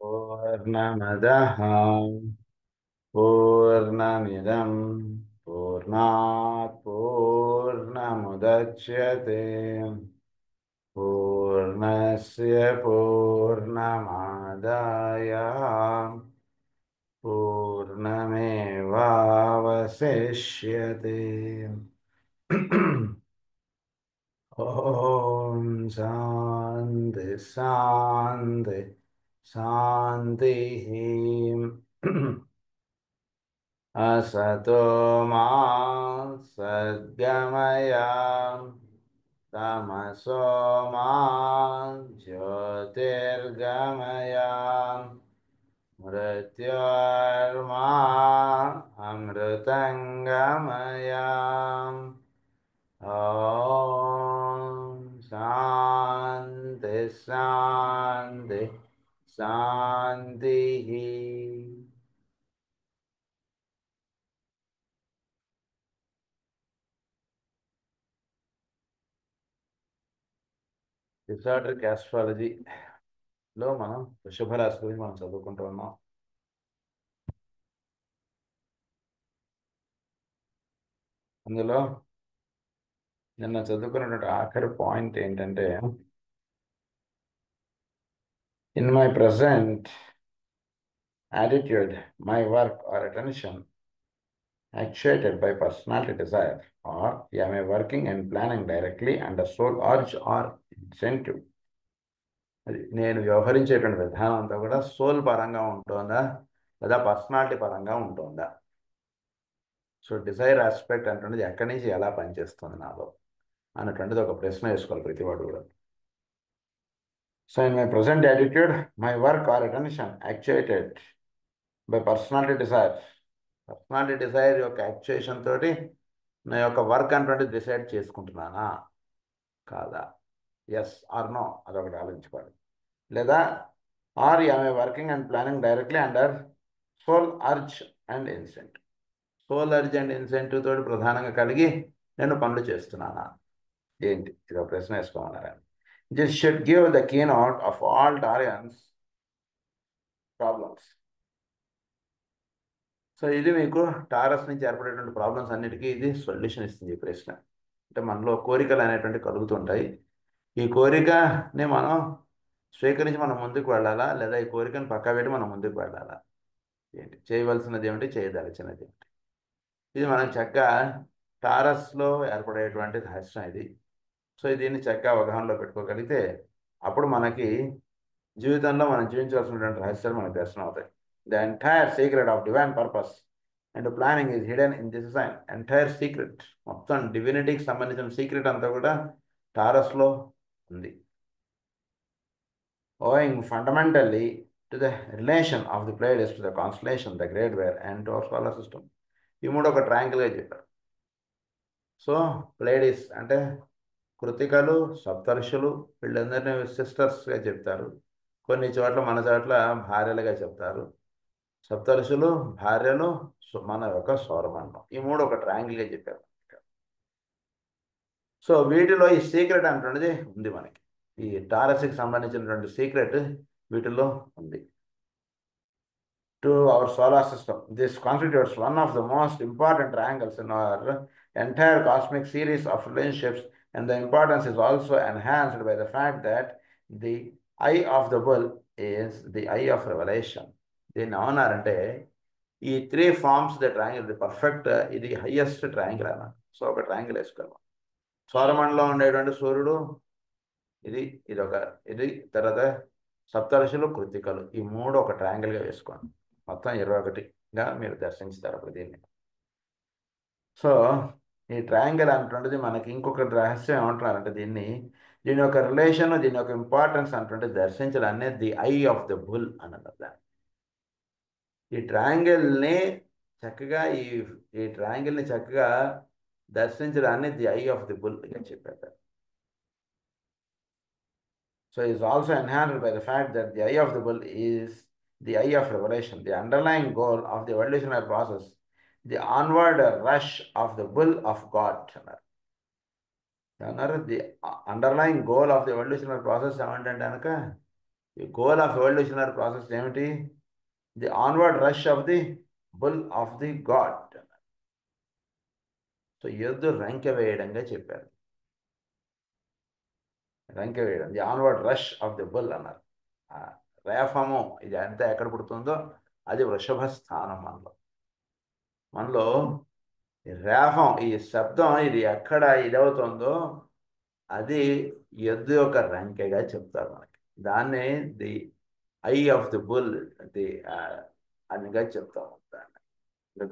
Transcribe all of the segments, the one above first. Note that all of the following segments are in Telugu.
पूर्णमदः पूर्णमिदं पूर्णात् पूर्णमुदच्यते पूर्णस्य पूर्णमादाय पूर्णमेवावशिष्यते। ओम शांति शांति शांति। असतो मा सद्गमय तमसो मा ज्योतिर्गमय मृत्योर्मा अमृतंगमय। ओम शांति शांति शांति। డిసార్డర్ ఆస్ట్రాలజీలో మనం వృషభ రాశి గురించి మనం చదువుకుంటూ ఉన్నాం. అందులో నిన్న చదువుకున్నటువంటి ఆఖరి పాయింట్ ఏంటంటే, in my present attitude my work or attention actuated by personality desire, or am I working and planning directly under soul urge or incentive? అది నేను వ్యవహరించేటువంటి విధానం అంతా కూడా సోల్ పరంగా ఉంటుందా లేదా పర్సనాలిటీ పరంగా ఉంటుందా? సో డిజైర్ ఆస్పెక్ట్ అంటున్నది ఎక్కడి నుంచి ఎలా పనిచేస్తుంది నాలో అన్నటువంటిది ఒక ప్రశ్న వేసుకోవాలి ప్రతివాడు కూడా. So in my present attitude my work or attention actuated by personality desire. Personality desire యొక్క యాక్చుయేషన్ తోటి నా యొక్క వర్క్ అంటే డిసైడ్ చేసుకుంటున్నానా కాదా? ఎస్ ఆర్ నో, అదొకటి ఆలోచించుకోవాలి. లేదా are am working and planning directly under soul urge and incentive. Soul urge and incentive తోటి ప్రధానంగా కలిగి నేను పనులు చేస్తున్నానా ఏంటి? ఇది ఒక ప్రశ్న వేసుకోమన్నారా. This should give the key note of all Taurians problems. So ఇది మీకు టారస్ నుంచి ఏర్పడేటువంటి ప్రాబ్లమ్స్ అన్నిటికీ ఇది సొల్యూషన్ ఇస్తుంది ఈ ప్రశ్న. అంటే మనలో కోరికలు అనేటువంటి కలుగుతుంటాయి. ఈ కోరికని మనం స్వీకరించి మనం ముందుకు వెళ్ళాలా, లేదా ఈ కోరికను పక్కా పెట్టి మనం ముందుకు వెళ్ళాలా? ఏంటి చేయవలసినది ఏమిటి, చేయదలిచినది ఏమిటి? ఇది మనం చక్కగా టారస్లో ఏర్పడేటువంటి రహస్యం ఇది. సో దీన్ని చక్కగా అవగాహనలో పెట్టుకోగలిగితే అప్పుడు మనకి జీవితంలో మనం జీవించవలసినటువంటి రహస్యాలు మనకు దర్శనం అవుతాయి. The entire secret of divine purpose and planning is hidden in this design. Entire secret, మొత్తం డివినిటీకి సంబంధించిన సీక్రెట్ అంతా కూడా టారస్లో ఉంది. Owing fundamentally to the relation of the Pleiades to the constellation, the Great Bear, and to our solar system. ఈ మూడు ఒక ట్రయాంగిల్గా చెప్పారు. సో ప్లేడిస్ అంటే కృతికలు, సప్తర్షులు, వీళ్ళందరినీ సిస్టర్స్గా చెప్తారు. కొన్ని చోట్ల మన చోట్ల భార్యలుగా చెప్తారు. సప్తర్షులు, భార్యలు, మన యొక్క సౌరమండలం, ఈ మూడు ఒక ట్రయాంగిల్గా చెప్పారు. సో వీటిలో ఈ సీక్రెట్ అంటున్నది ఉంది మనకి. ఈ టారస్కి సంబంధించినటువంటి సీక్రెట్ వీటిలో ఉంది. To our solar system, this constitutes one of the most important triangles in our entire cosmic series of relationships, and the importance is also enhanced by the fact that the eye of the bull is the eye of revolution. దీన్ని ఏమన్నారంటే, ఈ 3 forms the triangle, the perfect, ఇది హయ్యెస్ట్ ట్రయాంగిల్ అన్నమాట. సో ఒక ట్రయాంగిల్ వేసుకోవాలి. సౌరమండలం ఉండేటువంటి సూర్యుడు, ఇది తర్వాత సప్తర్షులు, కృతికలు, ఈ మూడు ఒక ట్రయాంగిల్గా వేసుకోండి. మొత్తం 21గా మీరు దర్శించుతారు అప్పుడు దీన్ని. సో ఈ ట్రయాంగిల్ అంటుండేది మనకి ఇంకొక రహస్యం ఏమంటున్నారంటే, దీని యొక్క రిలేషన్, దీని యొక్క ఇంపార్టెన్స్ అంటుంటే దర్శించడం అనేది the eye of the bull అన్నది. ఈ ట్రయాంగిల్ని చక్కగా ఈ ట్రయాంగిల్ని చక్కగా దర్శించడాన్ని the eye of the bull అని చెప్పారు. So it is also enhanced by the fact that the eye of the bull is the eye of revelation, the underlying goal of the evolutionary process, the onward rush of the bull of God. The underlying goal of the evolutionary process ఏమంటే కనుక ఈ గోల్ ఆఫ్ ఎవల్యూషనరీ ప్రాసెస్ ఏమిటి? The onward rush of the pull of the God. So ఎద్దు రంకె వేయడంగా చెప్పారు. రంకె వేయడం, the onward rush of the bull అన్నారు. రేఫము ఇది అంతా ఎక్కడ పుడుతుందో అది వృషభ స్థానం. మనలో రేఫం ఈ శబ్దం ఇది ఎక్కడ ఇదవుతుందో అది ఎద్దు యొక్క రంకెగా చెప్తారు మనకి. దాన్ని the eye of the bull, the అనిగా చెప్తాం దాన్ని.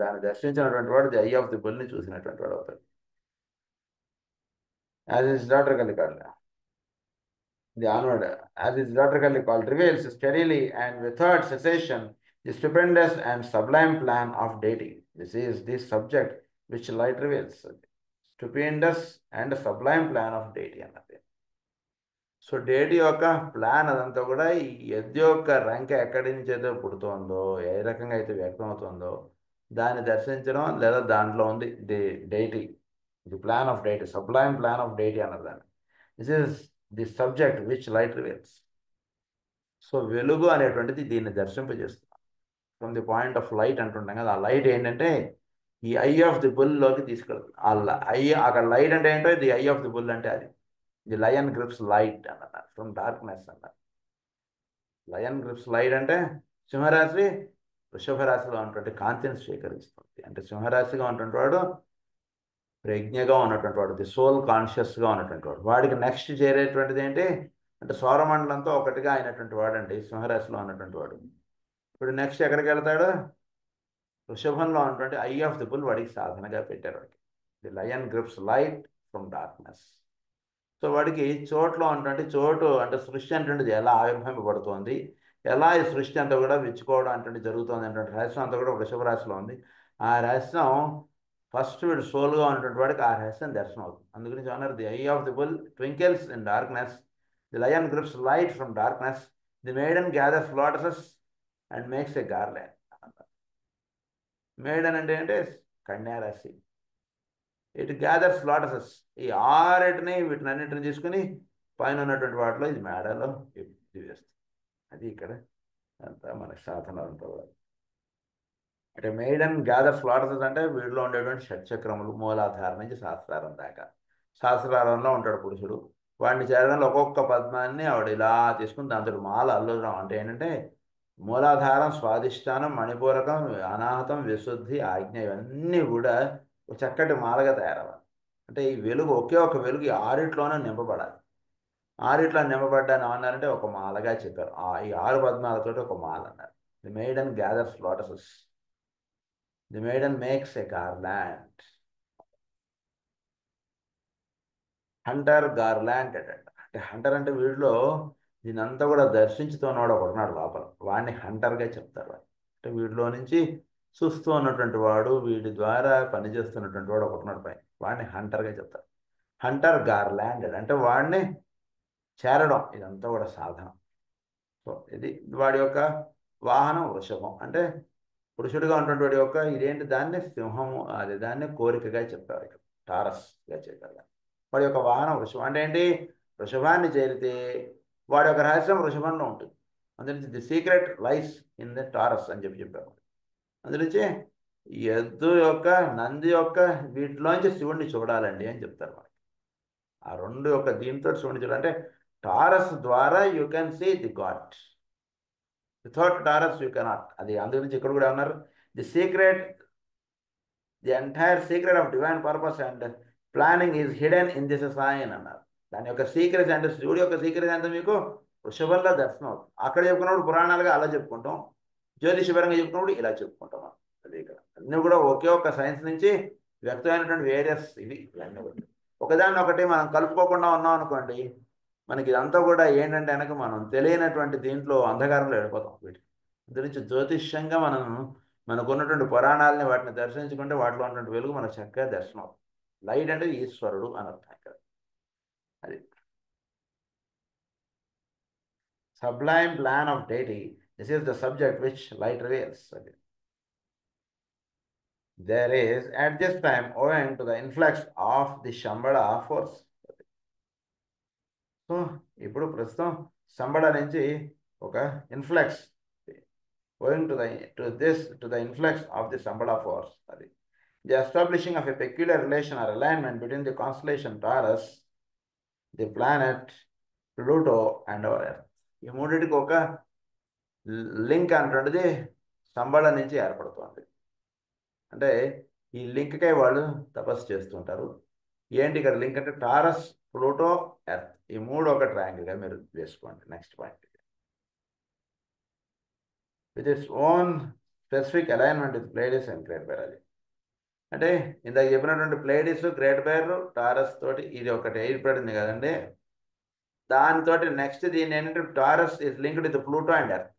దాన్ని దర్శించినటువంటి వాడు ది ఐ ఆఫ్ ది బుల్ని చూసినటువంటి వాడు అవుతాడు. యాజ్ ఇస్ డాక్టర్ కలికాడు the onward, as its daughter called, reveals steadily and without cessation the stupendous and sublime plan of deity. This is the subject which light reveals. Stupendous and sublime plan of deity అన్నది. సో డేటీ యొక్క ప్లాన్ అదంతా కూడా ఈ ఎద్దు యొక్క రంకె ఎక్కడి నుంచి అయితే పుడుతోందో, ఏ రకంగా అయితే వ్యక్తం అవుతుందో దాన్ని దర్శించడం, లేదా దాంట్లో ఉంది the deity, the plan of deity, sublime plan of deity అన్నది దాన్ని. This is the subject which light reveals. So వెలుగు అనేటువంటిది దీన్ని దర్శింపజేస్తుంది. From the point of light అంటుంటాం కదా, ఆ లైట్ ఏంటంటే ఈ ఐ ఆఫ్ ది బుల్లోకి తీసుకెళ్తుంది. ఆ ఐ అక్కడ లైట్ అంటే ఏంటో the eye of the bull అంటే అది. ది లయన్ గ్రిప్స్ లైట్ అన్నారు, ఫ్రమ్ డార్క్నెస్ అన్నారు. లయన్ గ్రిప్స్ లైట్ అంటే సింహరాశి వృషభ రాశిలో ఉన్నటువంటి కాంతిని స్వీకరిస్తుంది. అంటే సింహరాశిగా ఉన్నటువంటి వాడు ప్రజ్ఞగా ఉన్నటువంటి వాడు, ది సోల్ కాన్షియస్గా ఉన్నటువంటి వాడు. వాడికి నెక్స్ట్ చేరేటువంటిది ఏంటి అంటే సౌరమండలంతో ఒకటిగా అయినటువంటి వాడు అండి సింహరాశిలో ఉన్నటువంటి వాడు. ఇప్పుడు నెక్స్ట్ ఎక్కడికి వెళ్తాడు? వృషభంలో ఉన్నటువంటి ఐ ఆఫ్ ది బుల్ వాడికి సాధనగా పెట్టారు. వాడికి the lion grips light from darkness. So వాడికి చోట్లో ఉన్నటువంటి చోటు అంటే సృష్టి అంటుండేది ఎలా ఆవిర్భవింపబడుతోంది, ఎలా ఈ సృష్టి అంతా కూడా విచ్చుకోవడం అంటే జరుగుతుంది అంటే రహస్యం అంతా కూడా వృషభ రాశిలో ఉంది. ఆ రహస్యం ఫస్ట్ వీడు సోల్గా ఉన్నటువంటి వాడికి ఆ రహస్యం దర్శనం అవుతుంది. అందుగురించి అన్నారు the eye of the bull twinkles in darkness, the lion grips light from darkness, the maiden gathers lotuses and makes a garland. Maiden అంటే కన్యారాశి. ఇట్ గ్యాదర్స్ లోటసెస్, ఈ ఆరెటిని వీటినన్నిటిని తీసుకుని పైన ఉన్నటువంటి వాటిలో ఇది మేడలో ఇది వేస్తుంది. అది ఇక్కడ అంతా మనకి సాధన అంతా. అంటే మెయిడన్ గ్యాదర్స్ లోటసెస్ అంటే వీటిలో ఉండేటువంటి షట్చక్రములు మూలాధారం నుంచి సహస్రారం దాకా. సహస్రారంలో ఉంటాడు పురుషుడు. వాడిని చేరడంలో ఒక్కొక్క పద్మాన్ని ఆవిడ ఇలా తీసుకుని దాంతో మాల అల్లుదం. అంటే ఏంటంటే మూలాధారం, స్వాధిష్టానం, మణిపూరకం, అనాహతం, విశుద్ధి, ఆజ్ఞ ఇవన్నీ కూడా ఒక చక్కటి మాలగా తయారవ్వాలి. అంటే ఈ వెలుగు ఒకే ఒక వెలుగు ఈ ఆరిట్లోనే నింపబడాలి. ఆరిట్లో నింపబడ్డాను అన్నారంటే ఒక మాలగా చెప్పారు. ఈ 6 పద్మాలతో ఒక మాల అన్నారు. The maiden gathers lotuses, the maiden makes a garland. Hunter garland అంటే హంటర్ అంటే వీడిలో దీనంతా కూడా దర్శించుతున్నవాడు ఒకడున్నాడు లోపల, వాడిని హంటర్గా చెప్తారు. అంటే వీడిలో నుంచి చూస్తూ ఉన్నటువంటి వాడు, వీడి ద్వారా పనిచేస్తున్నటువంటి వాడు ఒకడున్నాడు పైన, వాడిని హంటర్గా చెప్తారు. హంటర్ గార్లాండ్ అంటే వాడిని చేరడం, ఇదంతా కూడా సాధన. సో ఇది వాడి యొక్క వాహనం వృషభం. అంటే పురుషుడిగా ఉన్నటువంటి వాడి యొక్క ఇదేంటి దాన్ని సింహము, అది దాన్ని కోరికగా చెప్పారు, ఇక్కడ టారస్గా చెప్పారు. వాడి యొక్క వాహనం వృషభం. అంటే ఏంటి? వృషభాన్ని చేరితే వాడి యొక్క రహస్యం వృషభంలో ఉంటుంది. అందునుంచి the secret lies in the Taurus అని చెప్పారు. అందునుంచి ఎద్దు యొక్క, నంది యొక్క వీటిలోంచి శివుణ్ణి చూడాలండి అని చెప్తారు మనకి. ఆ రెండు యొక్క దీంతో శివుణ్ణి చూడాలంటే టారస్ ద్వారా you can see the god, without Taurus you cannot. అది అందుగురించి ఇక్కడ కూడా ఉన్నారు the secret, the entire secret of divine purpose and planning is hidden in this sign అన్నారు. దాని యొక్క సీక్రెట్స్ అంటే శివుడి యొక్క సీక్రెట్స్ అంటే మీకు వృషభంలో దర్శనం అవుతుంది. అక్కడ చెప్పుకున్నప్పుడు పురాణాలుగా అలా చెప్పుకుంటాం, జ్యోతిషపరంగా చెప్పుకున్నప్పుడు ఇలా చెప్పుకుంటాం. అది ఇక్కడ అన్నీ కూడా ఒకే ఒక సైన్స్ నుంచి వ్యక్తమైనటువంటి వేరియస్ ఇవి ఇవన్నీ కూడా ఒకదాన్ని ఒకటి మనం కలుపుకోకుండా ఉన్నాం అనుకోండి, మనకి ఇదంతా కూడా ఏంటంటే వెనక మనం తెలియనటువంటి దీంట్లో అంధకారంలో వెళ్ళిపోతాం. వీటికి గురించి జ్యోతిష్యంగా మనం మనకున్నటువంటి పురాణాలని వాటిని దర్శించుకుంటే వాటిలో ఉన్నటువంటి వెలుగు మనకు చక్కగా దర్శనం అవుతుంది. లైట్ అంటే ఈశ్వరుడు అని అర్థం ఇక్కడ. అది sublime plan of deity. This is the subject which light reveals. There is at this time, owing to the influx of the Shambhala force. So ఇప్పుడు ప్రస్తుతం శంబళ నుంచి ఒక influx owing to the influx of the Shambhala force. అది the establishing of a peculiar relation or alignment between the constellation Taurus, the planet Pluto and our Earth. ఈ మూడింటికి ఒక లింక్ అంటున్నది స్తంభాల నుంచి ఏర్పడుతుంది. అంటే ఈ లింక్కై వాళ్ళు తపస్సు చేస్తుంటారు. ఏంటి ఇక్కడ లింక్ అంటే టారస్, ప్లూటో, ఎర్త్, ఈ మూడు ఒక ట్రయాంగిల్గా మీరు వేసుకోండి. Next point, with its own specific alignment with Pleiades and Great Bear. అది అంటే ఇందాక చెప్పినటువంటి ప్లేడిస్, గ్రేట్ బేర్, టారస్ తోటి ఇది ఒకటి ఏర్పడింది కదండి. దానితో నెక్స్ట్ దీని ఏంటంటే Taurus is linked with Pluto and earth.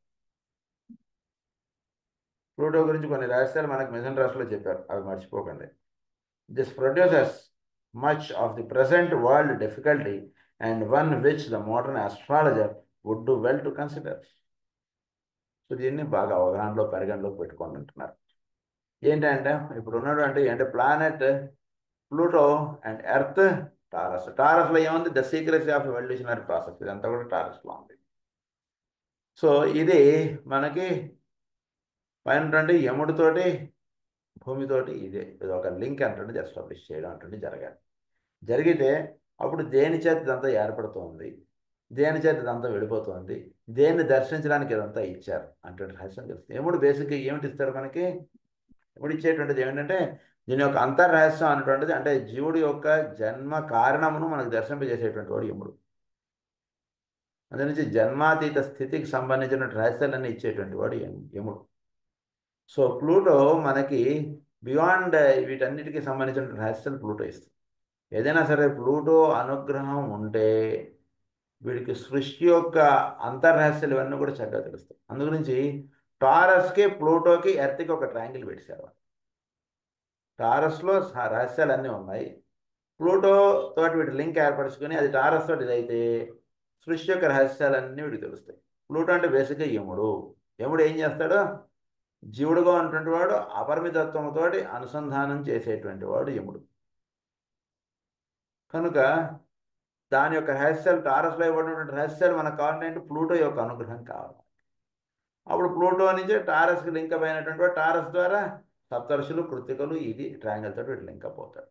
Pluto గురించి కొన్ని రహస్యాలు మనకు మిథున రాశిలో చెప్పారు, అవి మర్చిపోకండి. This produces much of the present world difficulty and one which the modern astrologer would do well to consider. So దీన్ని బాగా అవగాహనలో పరిగణలోకి పెట్టుకొని ఉంటున్నారు. ఏంటంటే ఇప్పుడు ఉన్నటువంటి అంటే planet Pluto and earth, Taurus. టారస్లో ఏముంది? The secrecy of evolutionary process, ఇదంతా కూడా టారస్లో ఉంది. సో ఇది మనకి పైన యముడితోటి భూమితోటి ఇది ఒక లింక్ అంటే ఎస్టాబ్లిష్ చేయడం అంటే జరిగితే అప్పుడు దేని చేత ఇదంతా ఏర్పడుతుంది, దేని చేత ఇదంతా వెళ్ళిపోతుంది, దేన్ని దర్శించడానికి ఇదంతా ఇచ్చారు అంటే రహస్యం తెలుస్తుంది. యముడు బేసిక్గా ఏమిటి ఇస్తారు మనకి? యముడు ఇచ్చేటువంటిది ఏమిటంటే దీని యొక్క అంతర్రహస్యం అనేటువంటిది, అంటే జీవుడి యొక్క జన్మ కారణమును మనకు దర్శింపజేసేటువంటి వాడు యముడు. అందు నుంచి జన్మాతీత స్థితికి సంబంధించిన రహస్యాలన్నీ ఇచ్చేటువంటి వాడు యముడు. సో ప్లూటో మనకి బియాండ్ వీటన్నిటికీ సంబంధించిన రహస్యాలు ప్లూటో ఇస్తుంది. ఏదైనా సరే ప్లూటో అనుగ్రహం ఉంటే వీడికి సృష్టి యొక్క అంతర్రహస్యాలు ఇవన్నీ కూడా చక్కగా తెలుస్తాయి. అందుగురించి టారస్కి, ప్లూటోకి, ఎర్త్కి ఒక ట్రయాంగిల్ పెట్టారు. టారస్లో రహస్యాలు అన్నీ ఉన్నాయి. ప్లూటో తోటి వీటి లింక్ ఏర్పరచుకొని అది టారస్ తోటి ఇదైతే సృష్టి యొక్క రహస్యాలన్నీ వీడికి తెలుస్తాయి. ప్లూటో అంటే బేసిక్గా యముడు. యముడు ఏం చేస్తాడు? జీవుడుగా ఉన్నటువంటి వాడు అపరిమితత్వంతో అనుసంధానం చేసేటువంటి వాడు యముడు. కనుక దాని యొక్క రహస్యాలు, టారస్లో ఇవ్వబడినటువంటి రహస్యాలు మనకు కావాలంటే ప్లూటో యొక్క అనుగ్రహం కావాలి. అప్పుడు ప్లూటో నుంచి టారస్కి లింక్ అయినటువంటి వాడు టారస్ ద్వారా సప్తర్షులు, కృత్తికలు, ఇది ట్రయాంగిల్ తోటి వీటి లింక్ అవుతాడు.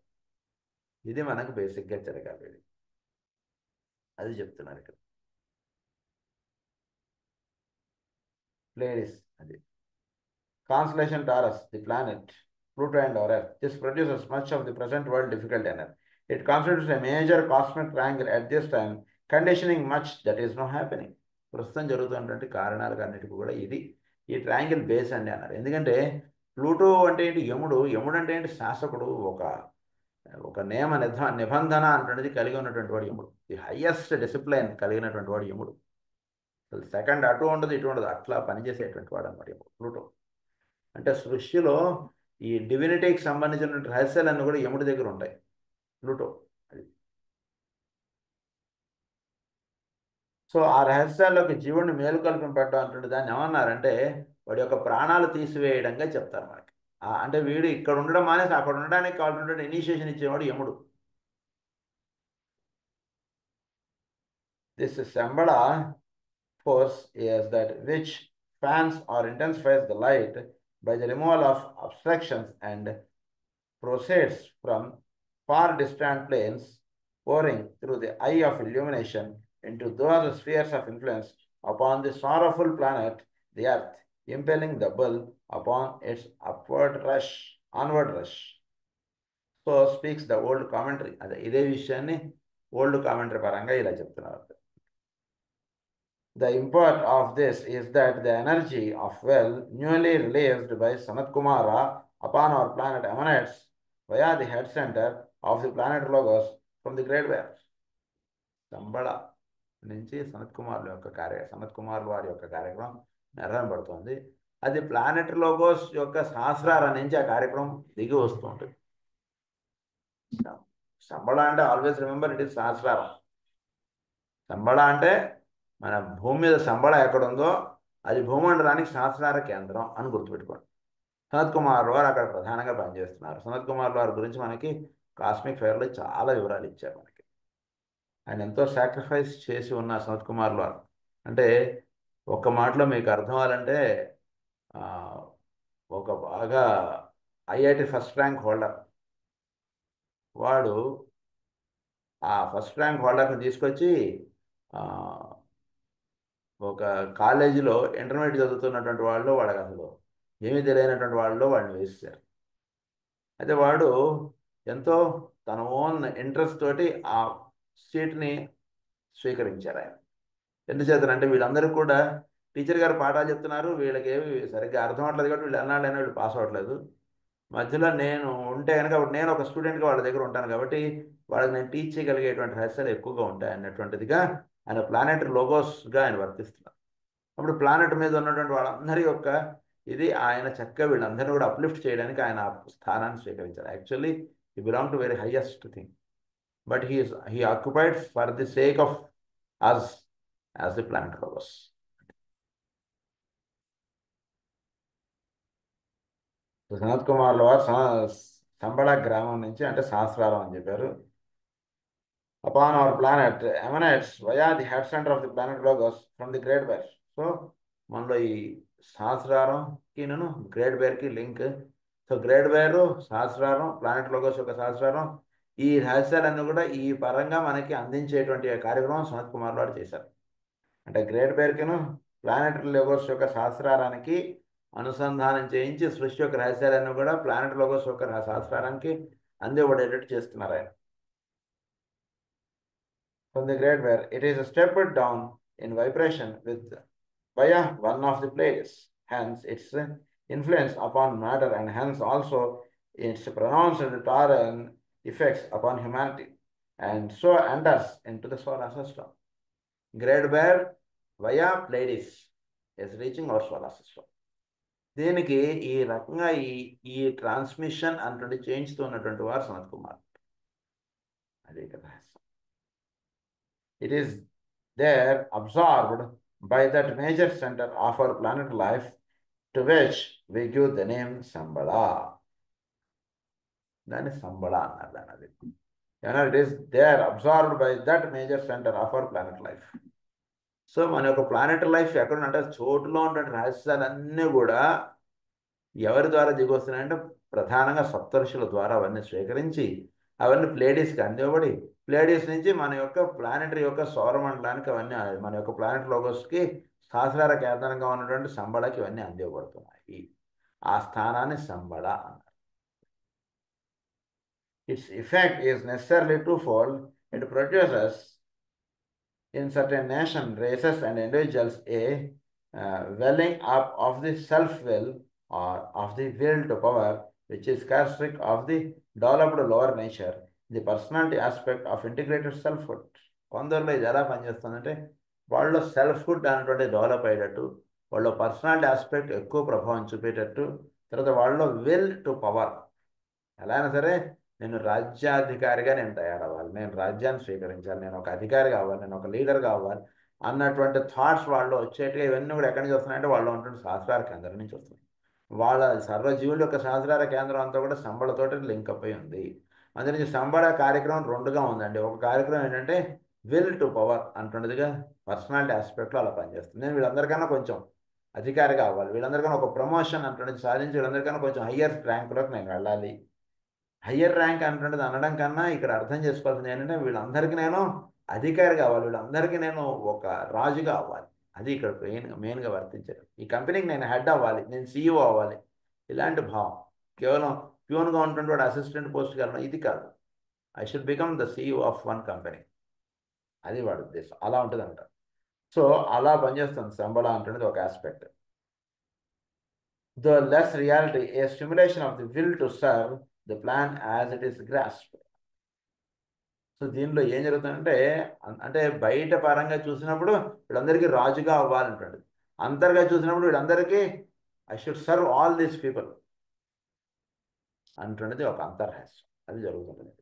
ఇది మనకు బేసిక్గా జరగాలి. అది చెప్తున్నారు ఇక్కడ. ప్లేడిస్ అది constellation Taurus, the planet, Pluto and our Earth. This produces much of the present world difficult energy. It constitutes a major cosmic triangle at this time, conditioning much that is now happening. ప్రస్తుతం జరుగుతున్నటువంటి కారణాలకు అన్నిటికీ కూడా ఇది ఈ ట్రయాంగిల్ బేస్ అండి అన్నారు. ఎందుకంటే ప్లూటో అంటే ఏంటి? యముడు. యముడు అంటే ఏంటి? శాసకుడు. ఒక నిబంధన అంటున్నది కలిగి ఉన్నటువంటి వాడు యముడు. ది హైయెస్ట్ డిసిప్లైన్ కలిగినటువంటి వాడు యముడు. సెకండ్ అటు ఉండదు, ఇటు ఉండదు, అట్లా పనిచేసేటువంటి వాడు అన్నమాట యముడు, ప్లూటో. అంటే సృష్టిలో ఈ డివినిటీకి సంబంధించిన రహస్యాలన్నీ కూడా యముడి దగ్గర ఉంటాయి, ప్లూటో. అది సో ఆ రహస్యాల్లోకి జీవుడిని మేలుకొల్పింపడం అంటుండే దాన్ని ఏమన్నారంటే వాడి యొక్క ప్రాణాలు తీసివేయడంగా చెప్తారు మనకి. అంటే వీడు ఇక్కడ ఉండడం మానేసి అక్కడ ఉండడానికి కావాల్సినటువంటి ఇనిషియేషన్ ఇచ్చేవాడు యముడు. This Shambhala force is that which fans or intensifies the light by the removal of obstructions and proceeds from far distant planes, pouring through the eye of illumination into those spheres of influence upon the sorrowful planet, the Earth, impelling the bull upon its onward rush. So speaks the old commentary. అదే ఇదే విషయాన్ని ఓల్డ్ కామెంటరీ పరంగా ఇలా చెప్తున్నారు. The import of this is that the energy of well newly released by Sanat Kumara upon our planet emanates via the head center of the planet Logos from the Great Bear. సంబళ నుంచి సనత్ కుమార్ వారి యొక్క కార్యక్రమం నిర్వహింపబడుతుంది. అది ప్లానెట్ లోగోస్ యొక్క సహస్రాల నుంచి ఆ కార్యక్రమం దిగి వస్తూ ఉంటుంది. సంబళ అంటే ఆల్వేస్ రిమెంబర్ ఇట్ ఇస్ సహస్రారం. సంబళ అంటే మన భూమి మీద సంబళ ఎక్కడుందో అది భూమండలానికి సహస్రార కేంద్రం అని గుర్తుపెట్టుకోండి. సనత్ కుమార్ వారు అక్కడ ప్రధానంగా పనిచేస్తున్నారు. సనత్ కుమార్ వారి గురించి మనకి కాస్మిక్ ఫైర్లో చాలా వివరాలు ఇచ్చారు మనకి. ఆయన ఎంతో సాక్రిఫైస్ చేసి ఉన్న సనత్ కుమార్ వారు అంటే ఒక్క మాటలో మీకు అర్థం అవ్వాలంటే ఆ, ఒక బాగా ఐఐటి ఫస్ట్ ర్యాంక్ హోల్డర్ వాడు ఆ ఫస్ట్ ర్యాంక్ హోల్డర్ని తీసుకొచ్చి ఆ, ఒక కాలేజీలో ఇంటర్మీడియట్ చదువుతున్నటువంటి వాళ్ళు వాళ్ళకి అసలు ఏమీ తెలియనటువంటి వాళ్ళు వాడిని వేశారు. అయితే వాడు ఎంతో తన ఓన్ ఇంట్రెస్ట్ తోటి ఆ సీట్ని స్వీకరించారు ఆయన. ఎందుచేతనంటే వీళ్ళందరూ కూడా టీచర్ గారు పాఠాలు చెప్తున్నారు, వీళ్ళకి ఏమి సరిగ్గా అర్థం అవ్వట్లేదు కాబట్టి వీళ్ళు అన్నాళ్ళైనా వీళ్ళు పాస్ అవ్వట్లేదు. మధ్యలో నేను ఉంటే కనుక నేను ఒక స్టూడెంట్గా వాళ్ళ దగ్గర ఉంటాను కాబట్టి వాళ్ళకి నేను టీచ్ చేయగలిగేటువంటి రహస్యాలు ఎక్కువగా ఉంటాయి అన్నటువంటిదిగా ఆయన ప్లానెటరీ లోగోస్గా ఆయన వర్తిస్తున్నారు. అప్పుడు ప్లానెట్ మీద ఉన్నటువంటి వాళ్ళందరి యొక్క ఇది ఆయన చక్కగా వీళ్ళందరినీ కూడా అప్లిఫ్ట్ చేయడానికి ఆయన ఆ స్థానాన్ని స్వీకరించారు. Actually he belong to very highest thing, but he occupied for the sake of us as the planet logos. Sanat కుమార్ల వారు సంబళ గ్రామం నుంచి, అంటే సహస్రారం అని చెప్పారు. Upon our planet emanates via the head center of the planet Logos from the Great Bear. So మనలో ఈ సహస్రారంకి నేను గ్రేట్ బేర్కి లింక్. సో గ్రేట్ బేర్ సహస్రారం, ప్లానెట్ లోగోస్ యొక్క సహస్రారం, ఈ రహస్యాలన్నీ కూడా ఈ పరంగా మనకి అందించేటువంటి కార్యక్రమం సనత్ కుమార్ వారు చేశారు. అంటే గ్రేట్ బేర్కిను ప్లానెట్ లోగోస్ యొక్క సహస్రారానికి అనుసంధానం చేయించి సృష్టి యొక్క రహస్యాలన్నీ కూడా ప్లానెట్ లోగోస్ యొక్క సహస్రారానికి అందివ్వబడేటట్టు చేస్తున్నారు ఆయన. From the Great Bear, it is stepped down in vibration with via one of the Pleiades. Hence, its influence upon matter and hence also its pronounced Tauran effects upon humanity, and so enters into the solar system. Great Bear via Pleiades is reaching our solar system. దీనికి ఈ రకంగా ఈ ట్రాన్స్మిషన్ అటువంటి చేయించుతూ ఉన్నటువంటి వారు సనత్ కుమార్. అదే కదా. It is there absorbed by that major center of our planet life, to which we give the name Sambala. That is Sambala. It is there absorbed by that major center of our planet life. So మన యొక్క ప్లానెట్ లైఫ్ ఎక్కడుంటే చోటులో ఉన్న రహస్యాలన్నీ కూడా ఎవరి ద్వారా దిగొస్తున్నాయంటే ప్రధానంగా సప్తర్షుల ద్వారా అవన్నీ స్వీకరించి అవన్నీ ప్లేడీస్కి అందివ్వబడి, ప్లేడీస్ నుంచి మన యొక్క ప్లానెటరీ యొక్క సౌరమండలానికి అవన్నీ మన యొక్క ప్లానెట్ లోగోస్కి సహస్రార కేంద్రంగా ఉన్నటువంటి సంబళకి ఇవన్నీ అందివ్వబడుతున్నాయి. ఆ స్థానాన్ని సంబళ అన్నారు. Its effect is necessarily twofold. It produces in certain nation, races and individuals a welling up of the self-will or of the will to power, which is characteristic of the developed lower nature, the personality aspect of integrated selfhood. కొందరిలో ఇది ఎలా పనిచేస్తుందంటే వాళ్ళు సెల్ఫ్హుడ్ అనేటువంటి డెవలప్ అయ్యేటట్టు, వాళ్ళ పర్సనాలిటీ ఆస్పెక్ట్ ఎక్కువ ప్రభావం చూపేటట్టు, తర్వాత వాళ్ళలో విల్ టు పవర్, ఎలా అయినా సరే నేను రాజ్యాధికారిగా నేను తయారవ్వాలి, నేను రాజ్యాన్ని స్వీకరించాలి, నేను ఒక అధికారి కావాలి, నేను ఒక లీడర్ కావాలి అన్నటువంటి థాట్స్ వాళ్ళు వచ్చేట్టుగా ఇవన్నీ కూడా ఎక్కడి నుంచి వస్తున్నాయంటే వాళ్ళు ఉంటుంది సహస్రార కేంద్రం నుంచి వస్తుంది. వాళ్ళ సర్వజీవుల యొక్క సహస్రార కేంద్రం అంతా కూడా సంబళతోటి లింక్ అయి ఉంది. అందుకని సంబళ కార్యక్రమం రెండుగా ఉందండి. ఒక కార్యక్రమం ఏంటంటే విల్ టు పవర్ అంటున్నదిగా పర్సనాలిటీ ఆస్పెక్ట్లో అలా పనిచేస్తుంది. నేను వీళ్ళందరికన్నా కొంచెం అధికారిగా అవ్వాలి, వీళ్ళందరికన్నా ఒక ప్రమోషన్ అంటున్నది సాధించి వీళ్ళందరికన్నా కొంచెం హయ్యర్ ర్యాంకులోకి నేను వెళ్ళాలి. హయ్యర్ ర్యాంక్ అంటున్నది అనడం కన్నా ఇక్కడ అర్థం చేసుకోవాల్సింది ఏంటంటే వీళ్ళందరికీ నేను అధికారి కావాలి, వీళ్ళందరికీ నేను ఒక రాజుగా అవ్వాలి. అది ఇక్కడ మెయిన్గా వర్తించారు. ఈ కంపెనీకి నేను హెడ్ అవ్వాలి, నేను సీఈఓ అవ్వాలి, ఇలాంటి భావం. కేవలం ప్యూన్గా ఉంటుంటే వాడు అసిస్టెంట్ పోస్ట్కి వెళ్ళడం ఇది కాదు. I should become the CEO of one company, అది వాడి ఉద్దేశం. అలా ఉంటుంది అంట. సో అలా పనిచేస్తుంది సంబళ అంటున్నది ఒక aspect. The less reality, a stimulation of the will to serve the plan as it is grasped. So దీనిలో ఏం జరుగుతుందంటే, అంటే బయట పరంగా చూసినప్పుడు వీళ్ళందరికీ రాజుగా అవ్వాలంటాడు, అంతర్గా చూసినప్పుడు వీళ్ళందరికీ I should serve all these people అంటున్నది ఒక అంతర్రహస్యం. అది జరుగుతుంటుంది.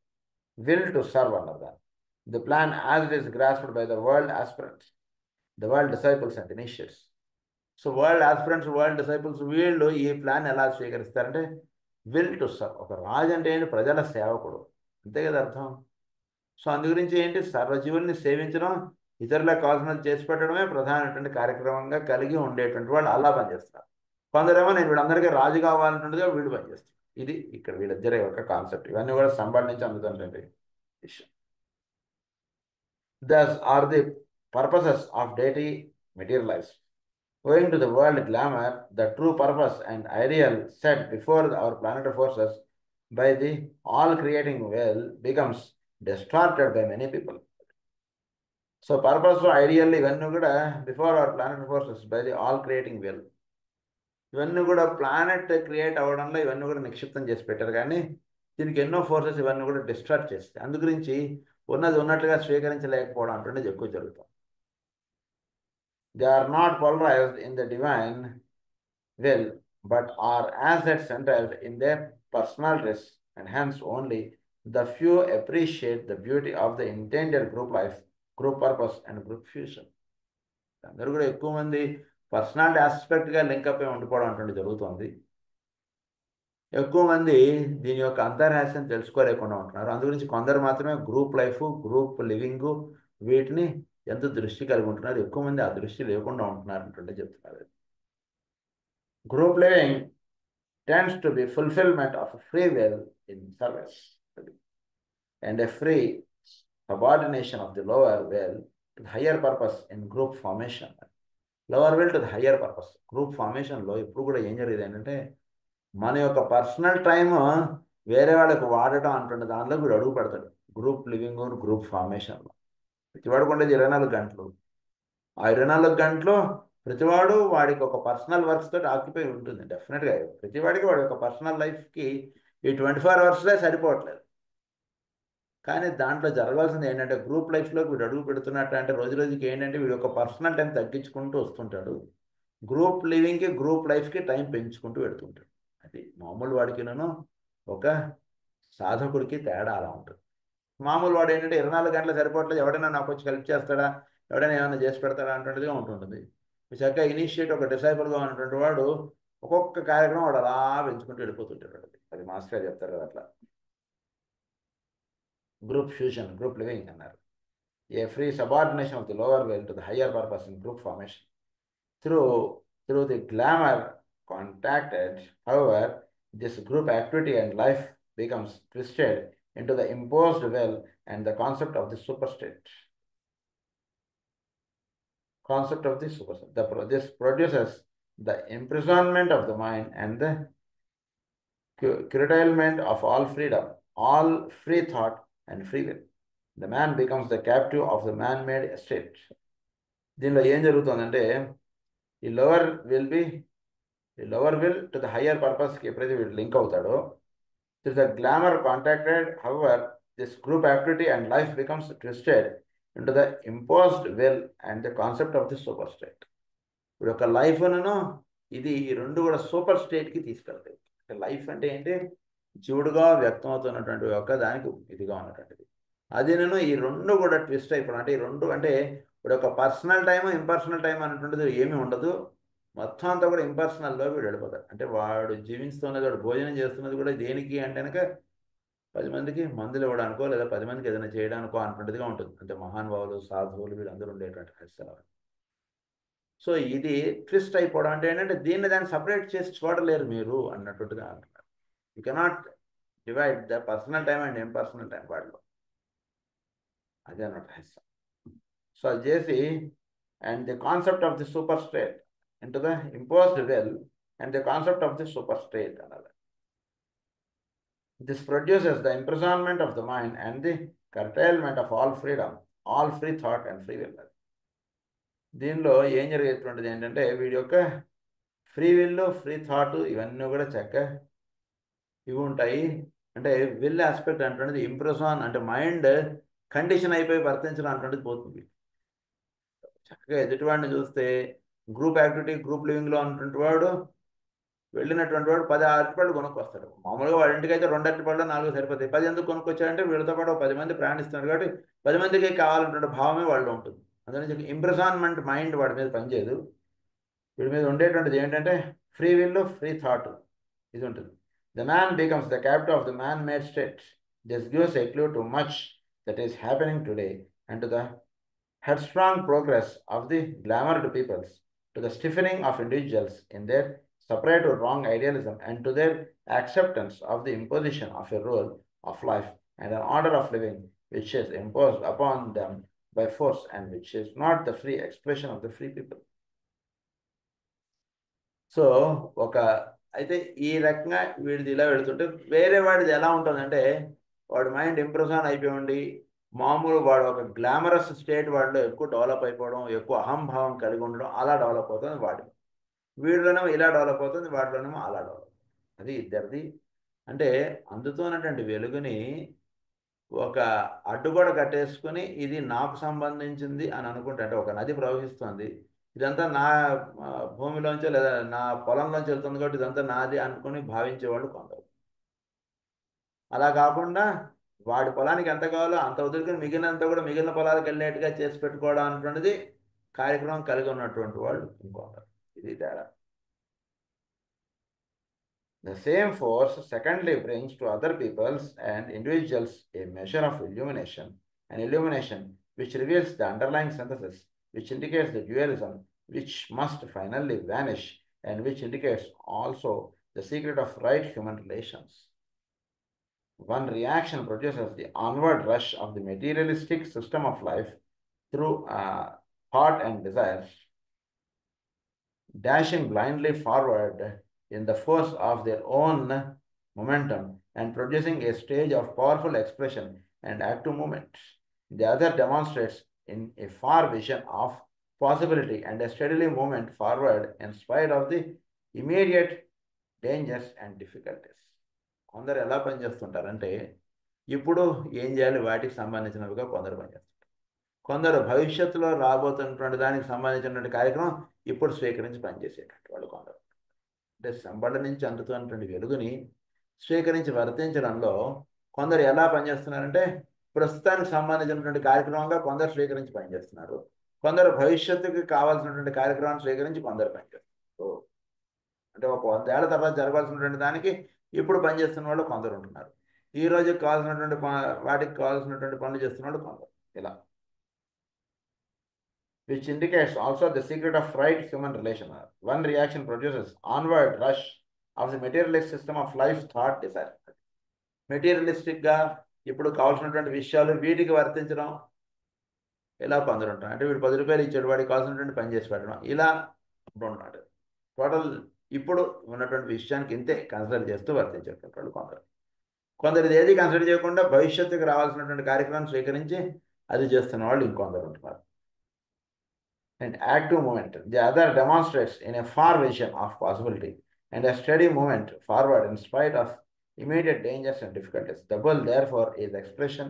విల్ టు సర్వ్ అన్నారు దాన్ని. The plan as it is grasped by the world aspirants, the world disciples and initiates. So world aspirants, world disciples వీళ్ళు ఈ ప్లాన్ ఎలా స్వీకరిస్తారంటే విల్ టు సర్వ్. ఒక రాజు అంటే ఏంటి? ప్రజల సేవకుడు, అంతే కదా అర్థం. సో అందు గురించి ఏంటి? సర్వజీవుల్ని సేవించడం, ఇతరులకు కావాల్సినది చేసి పెట్టడమే ప్రధానమైనటువంటి కార్యక్రమంగా కలిగి ఉండేటువంటి వాళ్ళు అలా పనిచేస్తారు. కొందరేమో నేను వీళ్ళందరికీ రాజు కావాలంటుండగా వీళ్ళు పనిచేస్తారు. ఇది ఇక్కడ వీళ్ళిద్దరి యొక్క కాన్సెప్ట్. ఇవన్నీ కూడా సంబంధించి అందుతుందండి విషయం. Thus are the purposes of deity materialized. Owing to the world glamour, the true purpose and ideal set before our planetary forces by the all-creating will becomes distorted by many people. So purpose ideally ఇవన్నీ కూడా before our planet forces by the all creating will, ఇవన్నీ కూడా ప్లానెట్ క్రియేట్ అవ్వడంలో ఇవన్నీ కూడా నిక్షిప్తం చేసి పెట్టారు. కానీ దీనికి ఎన్నో ఫోర్సెస్ ఇవన్నీ కూడా డిస్ట్రాక్ట్ చేస్తాయి. అందు గురించి ఉన్నది ఉన్నట్లుగా స్వీకరించలేకపోవడం అంటే ఎక్కువ జరుగుతుంది. They are not polarized in the divine will, but are as yet centered in their personalities, and hence only the few appreciate the beauty of the intended group life, group purpose, and group fusion. అందరూ కూడా ఎక్కువ మంది పర్సనాలిటీ ఆస్పెక్ట్గా లింకప్ అయి ఉండిపోవడం అంటే జరుగుతుంది. ఎక్కువ మంది దీని యొక్క అంతర్హాస్యం తెలుసుకోలేకుండా ఉంటున్నారు. అందు గురించి కొందరు మాత్రమే గ్రూప్ లైఫ్, గ్రూప్ లివింగ్ వీటిని ఎంత దృష్టి కలిగి ఉంటున్నారు. ఎక్కువ మంది ఆ దృష్టి లేకుండా ఉంటున్నారు అంటే చెప్తున్నారు. Group living tends to be fulfillment of a free will in service and a free subordination of the lower will to the higher purpose in group formation. Lower will to the higher purpose. Group formation లో ఇప్పుడు కూడా ఏం జరిగింది ఏంటంటే మన యొక్క పర్సనల్ టైమ్ వేరే వాళ్ళకి వాడటం అంటుండే దానిలో వీడు అడుగు పెడతాడు. గ్రూప్ లివింగ్, గ్రూప్ ఫార్మేషన్లో ప్రతివాడు ఉండేది 24 గంటలు. ఆ 24 గంటలు ప్రతివాడు వాడికి ఒక పర్సనల్ వర్క్స్ తోటి ఆక్యుపై ఉంటుంది. డెఫినెట్గా ప్రతివాడికి వాడి యొక్క పర్సనల్ లైఫ్కి ఈ 24 అవర్స్లే సరిపోవట్లేదు. కానీ దాంట్లో జరగాల్సింది ఏంటంటే గ్రూప్ లైఫ్లోకి వీడు అడుగు పెడుతున్నట్టు అంటే రోజు రోజుకి ఏంటంటే వీడు ఒక పర్సనల్ టైం తగ్గించుకుంటూ వస్తుంటాడు. గ్రూప్ లివింగ్కి, గ్రూప్ లైఫ్కి టైం పెంచుకుంటూ పెడుతుంటాడు. అది మామూలు వాడికినను ఒక సాధకుడికి తేడా అలా ఉంటుంది. మామూలు వాడు ఏంటంటే 24 గంటలు సరిపోవట్లేదు, ఎవడైనా నాకు వచ్చి హెల్ప్ చేస్తాడా, ఎవడైనా ఏమైనా చేసి పెడతాడా అంటుండేదిగా ఉంటుంటుంది. చక్కగా ఇనిషియేట్ ఒక డిసైపుల్గా ఉన్నటువంటి వాడు ఒక్కొక్క కార్యక్రమం వాడు అలా పెంచుకుంటూ వెళ్ళిపోతుంటాడు. అది మాస్టర్ గారు చెప్తారు కదా అట్లా. గ్రూప్ ఫ్యూజన్, గ్రూప్ లివింగ్ అన్నారు. A free subordination of the lower will to the higher purpose in group formation. Through the glamour contacted, however, this group activity and life becomes twisted into the imposed will and the concept of the superstate. This produces the imprisonment of the mind and the curtailment of all freedom, all free thought and free will. The man becomes the captive of the man-made state. దీనిలో ఏం జరుగుతుందంటే ఈ lower will to the higher పర్పస్కి ఎప్పుడైతే వీడు లింక్ అవుతాడో, this the glamour contacted, however this group activity and life becomes twisted into the imposed will and the concept of the super state. ఇప్పుడు ఒక లైఫ్ను ఇది ఈ రెండు కూడా సూపర్ స్టేట్కి తీసుకెళ్తాయి. లైఫ్ అంటే ఏంటి, జీవుడుగా వ్యక్తం అవుతున్నటువంటి ఒక దానికి ఇదిగా ఉన్నటువంటిది. అది నేను ఈ రెండు కూడా ట్విస్ట్ అయిపోవడం అంటే ఈ రెండు అంటే ఇప్పుడు ఒక పర్సనల్ టైం, ఇంపర్సనల్ టైం అనేటువంటిది ఏమీ ఉండదు. మొత్తం అంతా కూడా ఇంపర్సనల్లో వీడు వెళ్ళిపోతాడు. అంటే వాడు జీవిస్తున్నది, వాడు భోజనం చేస్తున్నది కూడా దేనికి అంటే కనుక 10 మందికి మందులు ఇవ్వడానికో లేదా 10 మందికి ఏదైనా చేయడానికో అనుకున్నట్టుగా ఉంటుంది. అంటే మహానుభావులు, సాధువులు వీళ్ళందరూ ఉండేటువంటి పరిస్థితులు. సో ఇది ట్విస్ట్ అయిపోవడం అంటే ఏంటంటే దీన్ని దాన్ని సపరేట్ చేసి చూడలేరు మీరు అన్నట్టుగా అంటున్నారు. You cannot divide the personal time and impersonal time వాటిలో. అదే అన్నమాట రహస్యం. సో అది చేసి and the concept of the super state into the imposed will and the concept of the super state అన్నది. This produces the imprisonment of the mind and the curtailment of all freedom, all free thought and free will. దీనిలో ఏం జరిగేటువంటిది ఏంటంటే వీడి యొక్క ఫ్రీ విల్, ఫ్రీ థాట్ ఇవన్నీ కూడా చక్కగా ఇవి ఉంటాయి. అంటే విల్ ఆస్పెక్ట్ అంటున్నది ఇంప్రెషన్ అంటే మైండ్ కండిషన్ అయిపోయి వర్తించడం అంటున్నది పోతుంది. చక్కగా ఎదుటివాడిని చూస్తే గ్రూప్ యాక్టివిటీ, గ్రూప్ లివింగ్లో ఉన్నటువంటి వాడు వెళ్ళినటువంటి వాడు 10 అరటిపళ్ళు కొనుక్కొస్తాడు. మామూలుగా వాడి ఇంటికి అయితే 2 అరటిపళ్ళు 4 సరిపోతాయి. 10 ఎందుకు కొనుక్కొచ్చాడంటే వీళ్ళతో పాటు 10 మంది ప్రయాణిస్తున్నారు కాబట్టి 10 మందికి కావాలన్నటువంటి భావమే వాళ్ళు ఉంటుంది. అందుకని ఇంప్రెషన్మెంట్ మైండ్ వాడి మీద పనిచేయదు. వీడి మీద ఉండేటువంటిది ఏంటంటే ఫ్రీ విల్, ఫ్రీ థాట్ ఇది ఉంటుంది. The man becomes the captive of the man-made state. This gives a clue to much that is happening today and to the headstrong progress of the glamoured peoples, to the stiffening of individuals in their separate or wrong idealism, and to their acceptance of the imposition of a rule of life and an order of living which is imposed upon them by force and which is not the free expression of the free people. So ఒక అయితే ఈ రకంగా వీడిది ఇలా వెళుతుంటే వేరే వాడిది ఎలా ఉంటుందంటే వాడి మైండ్ ఇంప్రెషన్ అయిపోయి ఉండి మామూలు వాడు ఒక గ్లామరస్ స్టేట్ వాడిలో ఎక్కువ డెవలప్ అయిపోవడం ఎక్కువ అహంభావం కలిగి ఉండడం అలా డెవలప్ అవుతుంది వాడి వీడిలోనేమో ఇలా డెవలప్ అవుతుంది వాడిలోనేమో అలా డెవలప్ అది ఇద్దరిది అంటే అందుతున్నటువంటి వెలుగుని ఒక అడ్డుగోడ కట్టేసుకుని ఇది నాకు సంబంధించింది అని అనుకుంటే అంటే ఒక నది ప్రవహిస్తుంది ఇదంతా నా భూమిలోంచో లేదా నా పొలంలోంచి వెళ్తుంది కాబట్టి ఇదంతా నాది అనుకుని భావించేవాళ్ళు కొందరు అలా కాకుండా వాడి పొలానికి ఎంత కావాలో అంత వదులుకొని మిగిలినంత కూడా మిగిలిన పొలాలకు వెళ్ళేట్టుగా చేసి పెట్టుకోవడం అనేటువంటిది కార్యక్రమం కలిగి ఉన్నటువంటి వాళ్ళు ఇంకొందరు ఇది తేడా The same force secondly brings to other peoples and individuals a measure of illumination, an illumination which reveals the underlying synthesis, which indicates the dualism, which must finally vanish, and which indicates also the secret of right human relations. One reaction produces the onward rush of the materialistic system of life through thought and desires, dashing blindly forward in the force of their own momentum and producing a stage of powerful expression and active movement. The other demonstrates in a far vision of possibility and a steadily movement forward in spite of the immediate dangers and difficulties. కొందరు ఎలా పనిచేస్తుంటారంటే ఇప్పుడు ఏం చేయాలి వాటికి సంబంధించినవిగా కొందరు పనిచేస్తారు కొందరు భవిష్యత్తులో రాబోతున్నటువంటి దానికి సంబంధించినటువంటి కార్యక్రమం ఇప్పుడు స్వీకరించి పనిచేసేటట్టు వాళ్ళు కొందరు అంటే సంబళ్ళ నుంచి అందుతున్నటువంటి వెలుగుని స్వీకరించి వర్తించడంలో కొందరు ఎలా పనిచేస్తున్నారంటే ప్రస్తుతానికి సంబంధించినటువంటి కార్యక్రమంగా కొందరు స్వీకరించి పనిచేస్తున్నారు కొందరు భవిష్యత్తుకి కావాల్సినటువంటి కార్యక్రమాన్ని స్వీకరించి కొందరు పనిచేస్తున్నారు అంటే ఒక 100 ఏళ్ల తర్వాత జరగాల్సినటువంటి దానికి ఇప్పుడు పనిచేస్తున్న వాళ్ళు కొందరు ఉంటున్నారు ఈ రోజుకి కావాల్సినటువంటి వాటికి కావాల్సినటువంటి పనులు చేస్తున్న వాళ్ళు కొందరు ఇలా which indicates also the secret of right human relation. One reaction produces onward rush of the materialist system of life, thought, desire. మెటీరియలిస్టిక్గా ఇప్పుడు కావాల్సినటువంటి విషయాలు వీటికి వర్తించడం ఇలా కొందరు ఉంటారు అంటే వీడు 10 రూపాయలు ఇచ్చాడు వాడికి కావాల్సినటువంటి పని చేసి పెట్టడం ఇలా ఉంటున్నాడు టోటల్ ఇప్పుడు ఉన్నటువంటి విషయానికి ఇంతే కన్సిడర్ చేస్తూ వర్తించేటువంటి వాళ్ళు కొందరు కొందరు ఏది కన్సిడర్ చేయకుండా భవిష్యత్తుకు రావాల్సినటువంటి కార్యక్రమాన్ని స్వీకరించి అది చేస్తున్న వాళ్ళు ఇంకొందరు ఉంటున్నారు and active movement. The other demonstrates in a far vision of possibility and a steady movement forward in spite of immediate dangers and difficulties. The bull, therefore, is expression.